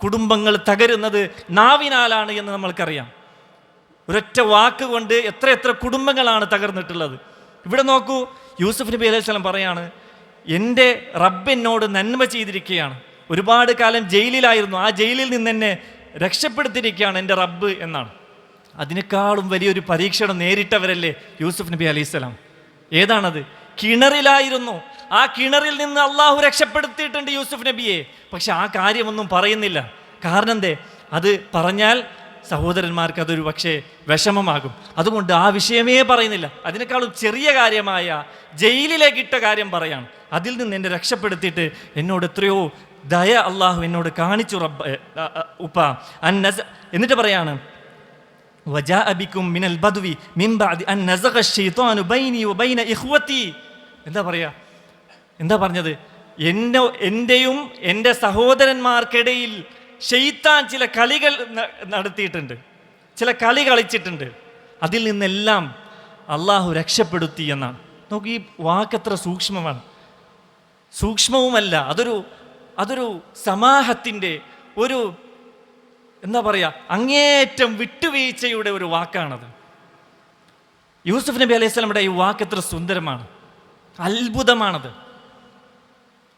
കുടുംബങ്ങൾ തകരുന്നത് നാവിനാലാണ് എന്ന് നമ്മൾക്കറിയാം. ഒരൊറ്റ വാക്ക് കൊണ്ട് എത്ര കുടുംബങ്ങളാണ് തകർന്നിട്ടുള്ളത്. ഇവിടെ നോക്കൂ, യൂസുഫ് നബി അലൈഹി സ്വലാം പറയാണ്, എൻ്റെ റബ്ബ് എന്നോട് നന്മ ചെയ്തിരിക്കുകയാണ്. ഒരുപാട് കാലം ജയിലിലായിരുന്നു, ആ ജയിലിൽ നിന്ന് എന്നെ രക്ഷപ്പെടുത്തിയിരിക്കുകയാണ് എൻ്റെ റബ്ബ് എന്നാണ്. അതിനേക്കാളും വലിയൊരു പരീക്ഷണം നേരിട്ടവരല്ലേ യൂസുഫ് നബി അലൈഹി സ്വലാം. ഏതാണത്? കിണറിലായിരുന്നു. ആ കിണറിൽ നിന്ന് അള്ളാഹു രക്ഷപ്പെടുത്തിയിട്ടുണ്ട് യൂസുഫ് നബിയെ. പക്ഷെ ആ കാര്യമൊന്നും പറയുന്നില്ല. കാരണം എന്തേ? അത് പറഞ്ഞാൽ സഹോദരന്മാർക്ക് അതൊരു പക്ഷേ വിഷമമാകും. അതുകൊണ്ട് ആ വിഷയമേ പറയുന്നില്ല. അതിനേക്കാളും ചെറിയ കാര്യമായ ജയിലിലേക്കിട്ട കാര്യം പറയാണ്. അതിൽ നിന്ന് എന്നെ രക്ഷപ്പെടുത്തിയിട്ട് എന്നോട് എത്രയോ ദയ അള്ളാഹു എന്നോട് കാണിച്ചു ഉപ്പ. എന്നിട്ട് പറയാണ്, വജാഅ ബികും മിനൽ ബദ്വി മിൻ ബഅദി അൻ നസഗ ശൈത്വാനു ബൈനി വബൈന ഇഖ്വതി. എന്താ പറഞ്ഞത്? എൻ്റെയും എൻ്റെ സഹോദരന്മാർക്കിടയിൽ ശൈത്താൻ ചില കളികൾ നടത്തിയിട്ടുണ്ട്, ചില കളി കളിച്ചിട്ടുണ്ട്. അതിൽ നിന്നെല്ലാം അള്ളാഹു രക്ഷപ്പെടുത്തി എന്നാണ്. നോക്കി, ഈ വാക്കെത്ര സൂക്ഷ്മമാണ്. സൂക്ഷ്മവുമല്ല, അതൊരു സമാഹത്തിൻ്റെ ഒരു എന്താ പറയുക, അങ്ങേയറ്റം വിട്ടുവീഴ്ചയുടെ ഒരു വാക്കാണത്. യൂസുഫ് നബി അലൈഹി സ്വലാമയുടെ ഈ വാക്ക് എത്ര സുന്ദരമാണ്, അത്ഭുതമാണത്.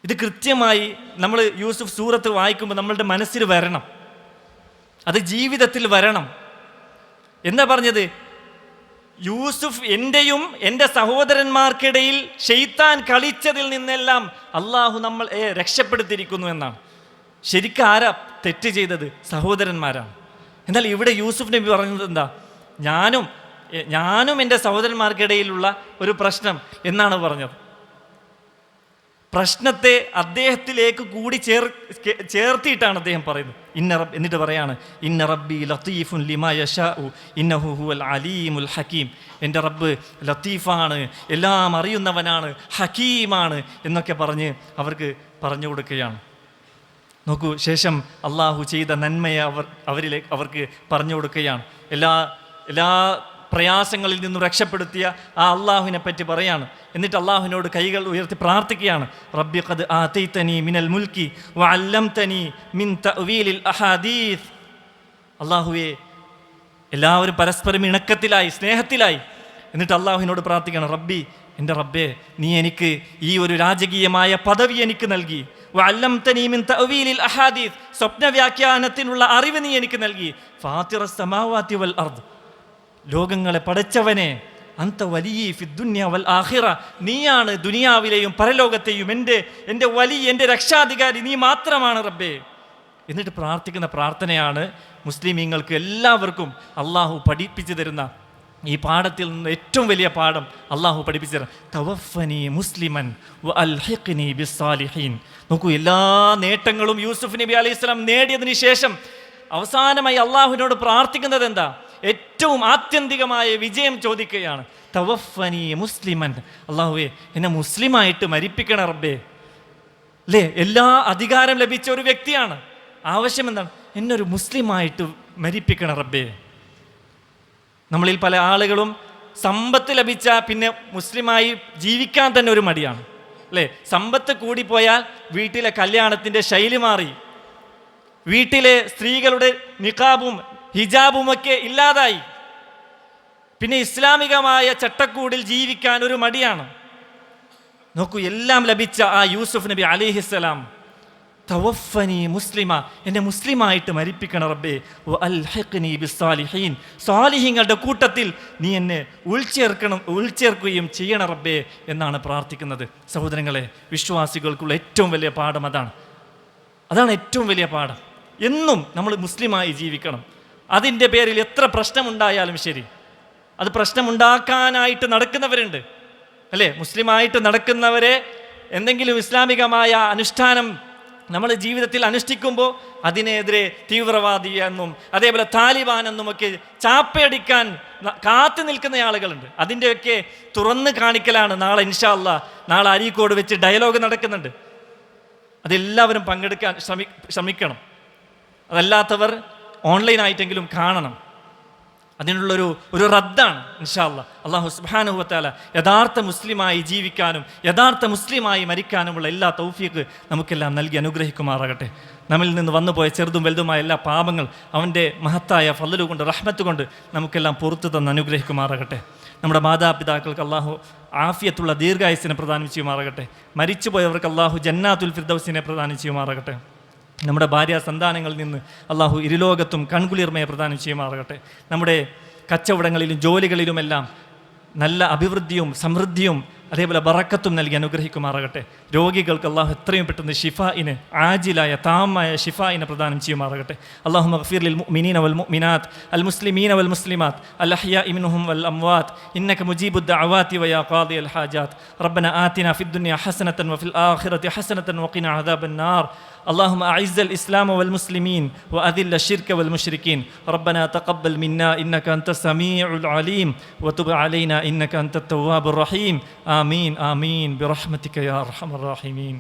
ഇത് കൃത്യമായി നമ്മൾ യൂസുഫ് സൂറത്ത് വായിക്കുമ്പോൾ നമ്മളുടെ മനസ്സിൽ വരണം, അത് ജീവിതത്തിൽ വരണം. എന്താ പറഞ്ഞത്? യൂസുഫ് എൻ്റെയും എൻ്റെ സഹോദരന്മാർക്കിടയിൽ ശൈത്താൻ കളിച്ചതിൽ നിന്നെല്ലാം അള്ളാഹു നമ്മളെ രക്ഷപ്പെടുത്തിയിരിക്കുന്നു എന്നാണ്. ശരിക്കും ആരാ തെറ്റ് ചെയ്തത്? സഹോദരന്മാരാണ്. എന്നാൽ ഇവിടെ യൂസുഫ് നബി പറഞ്ഞത് എന്താ? ഞാനും എൻ്റെ സഹോദരന്മാർക്കിടയിലുള്ള ഒരു പ്രശ്നം എന്നാണ് പറഞ്ഞത്. പ്രശ്നത്തെ അദ്ദേഹത്തിലേക്ക് കൂടി ചേർത്തിയിട്ടാണ് അദ്ദേഹം പറയുന്നത്. എന്നിട്ട് പറയാണ്, ഇന്ന റബ്ബി ലത്തീഫുൻ ലിമാ യശാഉ ഇന്നഹു ഹുവൽ അലീമുൽ ഹക്കീം. എൻ്റെ റബ്ബ് ലത്തീഫാണ്, എല്ലാം അറിയുന്നവനാണ്, ഹക്കീമാണ് എന്നൊക്കെ പറഞ്ഞ് അവർക്ക് പറഞ്ഞു കൊടുക്കുകയാണ്. നോക്കൂ, ശേഷം അള്ളാഹു ചെയ്ത നന്മയെ അവർക്ക് പറഞ്ഞു കൊടുക്കുകയാണ്. എല്ലാ പ്രയാസങ്ങളിൽ നിന്നും രക്ഷപ്പെടുത്തിയ ആ അള്ളാഹുവിനെ പറ്റി പറയാണ്. എന്നിട്ട് അള്ളാഹുവിനോട് കൈകൾ ഉയർത്തി പ്രാർത്ഥിക്കുകയാണ്. റബ്ബി ഖദ് ആതൈതനി മിനൽ മുൽക്കി വഅല്ലംതനി മിൻ തഅ്വീലിൽ അഹാദീസ്. അള്ളാഹുവേ, എല്ലാവരും പരസ്പരം ഇണക്കത്തിലായി, സ്നേഹത്തിലായി. എന്നിട്ട് അള്ളാഹുവിനോട് പ്രാർത്ഥിക്കണം, റബ്ബി, എൻ്റെ റബ്ബേ, നീ എനിക്ക് ഈ ഒരു രാജകീയമായ പദവി എനിക്ക് നൽകി. വഅല്ലംതനി മിൻ തഅ്വീലിൽ അഹാദീസ്, സ്വപ്ന വ്യാഖ്യാനത്തിനുള്ള അറിവ് നീ എനിക്ക് നൽകി. ഫാത്തിറസ് സമാവാതി വൽ അർദ്, ലോകങ്ങളെ പടച്ചവനെ, അന്ത വലിയ ഫിദ്ദുന്യ വൽ ആഖിറ, നീയാണ് ദുനിയാവിലെയും പരലോകത്തെയും എൻ്റെ വലിയ, എൻ്റെ രക്ഷാധികാരി നീ മാത്രമാണ് റബ്ബേ. എന്നിട്ട് പ്രാർത്ഥിക്കുന്ന പ്രാർത്ഥനയാണ് മുസ്ലിമീങ്ങൾക്ക് എല്ലാവർക്കും അള്ളാഹു പഠിപ്പിച്ചു തരുന്ന ഈ പാഠത്തിൽ നിന്ന് ഏറ്റവും വലിയ പാഠം അള്ളാഹു പഠിപ്പിച്ചു തരാം. തവഫനി മുസ്ലിമൻ വഅൽഹിഖ്നി ബിസ്സാലിഹീൻ. നോക്കൂ, എല്ലാ നേട്ടങ്ങളും യൂസുഫ് നബി അലൈഹി സ്വലാം നേടിയതിന് ശേഷം അവസാനമായി അള്ളാഹുവിനോട് പ്രാർത്ഥിക്കുന്നത് എന്താ? ഏറ്റവും ആത്യന്തികമായ വിജയം ചോദിക്കുകയാണ്. തവഫനി മുസ്ലിമൻ, അള്ളാഹുവേ, എന്നെ മുസ്ലിമായിട്ട് മരിപ്പിക്കണ റബ്ബേ. അല്ലേ, എല്ലാ അധികാരം ലഭിച്ച ഒരു വ്യക്തിയാണ്. ആവശ്യം എന്താണ്? എന്നൊരു മുസ്ലിമായിട്ട് മരിപ്പിക്കണ റബ്ബേ. നമ്മളിൽ പല ആളുകളും സമ്പത്ത് ലഭിച്ച പിന്നെ മുസ്ലിമായി ജീവിക്കാൻ തന്നെ ഒരു മടിയാണ്. അല്ലേ, സമ്പത്ത് കൂടിപ്പോയാൽ വീട്ടിലെ കല്യാണത്തിൻ്റെ ശൈലി മാറി, വീട്ടിലെ സ്ത്രീകളുടെ നിഖാബും ഹിജാബുമൊക്കെ ഇല്ലാതായി. പിന്നെ ഇസ്ലാമികമായ ചട്ടക്കൂടിൽ ജീവിക്കാൻ ഒരു മടിയാണ്. നോക്കൂ, എല്ലാം ലഭിച്ച ആ യൂസുഫ് നബി അലൈഹിസ്സലാം, തവഫനി മുസ്ലിമ, എന്നെ മുസ്ലിമായിട്ട് മരിപ്പിക്കണം റബ്ബേ. വഅൽഹിഖ്നി ബിസ്സാലിഹീൻ, സാലിഹീങ്ങളുടെ കൂട്ടത്തിൽ നീ എന്നെ ഉൾച്ചേർക്കുകയും ചെയ്യണം റബ്ബേ എന്നാണ് പ്രാർത്ഥിക്കുന്നത്. സഹോദരങ്ങളെ, വിശ്വാസികൾക്കുള്ള ഏറ്റവും വലിയ പാഠം അതാണ് ഏറ്റവും വലിയ പാഠം. എന്നും നമ്മൾ മുസ്ലിമായി ജീവിക്കണം. അതിൻ്റെ പേരിൽ എത്ര പ്രശ്നമുണ്ടായാലും ശരി, അത് പ്രശ്നമുണ്ടാക്കാനായിട്ട് നടക്കുന്നവരുണ്ട്, അല്ലേ? മുസ്ലിമായിട്ട് നടക്കുന്നവരെ എന്തെങ്കിലും ഇസ്ലാമികമായ അനുഷ്ഠാനം നമ്മൾ ജീവിതത്തിൽ അനുഷ്ഠിക്കുമ്പോൾ അതിനെതിരെ തീവ്രവാദി എന്നും അതേപോലെ താലിബാൻ എന്നുമൊക്കെ ചാപ്പയടിക്കാൻ കാത്തു നിൽക്കുന്ന ആളുകളുണ്ട്. അതിൻ്റെയൊക്കെ തുറന്ന് കാണിക്കലാണ് നാളെ ഇൻഷാ അല്ലാഹ്, നാളെ അരീക്കോട് വെച്ച് ഡയലോഗ് നടക്കുന്നുണ്ട്. അതെല്ലാവരും പങ്കെടുക്കാൻ ശ്രമിക്കണം. അതല്ലാത്തവർ ഓൺലൈനായിട്ടെങ്കിലും കാണണം. അതിനുള്ളൊരു റദ്ദാണ് ഇൻഷാ അല്ലാഹ്. അല്ലാഹു സുബ്ഹാനഹു വ തആല യഥാർത്ഥ മുസ്ലിമായി ജീവിക്കാനും യഥാർത്ഥ മുസ്ലിമായി മരിക്കാനുമുള്ള എല്ലാ തൗഫീഖ് നമുക്കെല്ലാം നൽകി അനുഗ്രഹിക്കുമാറാകട്ടെ. നമ്മിൽ നിന്ന് വന്നുപോയ ചെറുതും വലുതുമായ എല്ലാ പാപങ്ങൾ അവൻ്റെ മഹത്തായ ഫളല് കൊണ്ട്, റഹ്മത്ത് കൊണ്ട് നമുക്കെല്ലാം പുറത്തു തന്ന് അനുഗ്രഹിക്കുമാറാകട്ടെ. നമ്മുടെ മാതാപിതാക്കൾക്ക് അല്ലാഹു ആഫിയത്തുള്ള ദീർഘായുസ്സിനെ പ്രദാനം ചെയ്യുമാറാകട്ടെ. മരിച്ചുപോയവർക്ക് അല്ലാഹു ജന്നാത്തുൽ ഫിർദൗസിനെ പ്രദാനം ചെയ്യുമാറാകട്ടെ. നമ്മുടെ ഭാര്യ സന്താനങ്ങളിൽ നിന്ന് അല്ലാഹു ഇരുലോകത്തും കൺകുളിർമയെ പ്രദാനം ചെയ്യുമാറാകട്ടെ. നമ്മുടെ കച്ചവടങ്ങളിലും ജോലികളിലുമെല്ലാം നല്ല അഭിവൃദ്ധിയും സമൃദ്ധിയും അതേപോലെ ബറക്കത്തും നൽകി അനുഗ്രഹിക്കുമാറാകട്ടെ. രോഗികൾക്ക് അല്ലാഹു എത്രയും പെട്ടെന്ന് ഷിഫായിന്, ആജിലായ താമായ ഷിഫായിനെ പ്രദാനം ചെയ്യുമാറാകട്ടെ. അല്ലാഹുമ്മ ഗ്ഫിർ ലിൽ മുഅ്മിനീന വൽ മുഅ്മിനാത്ത് അൽ മുസ്ലിമീന വൽ മുസ്ലിമാത്ത് അൽ അഹ്യാഇ മിൻഹും വൽ അംവാത്ത് ഇന്നക മുജീബുദ് ദഅവാതി വയാ ഖാദിയൽ ഹാജാത്ത്. റബ്ബനാ ആതിനാ ഫിദ് ദുനിയ ഹസനതൻ വഫിൽ ആഖിറതി ഹസനതൻ വഖിനാ അദാബൻ നാർ. اللهم أعز الإسلام والمسلمين وأذل الشرك والمشركين. ربنا تقبل منا إنك أنت السميع العليم وتب علينا إنك أنت التواب الرحيم. آمين آمين برحمتك يا أرحم الراحمين.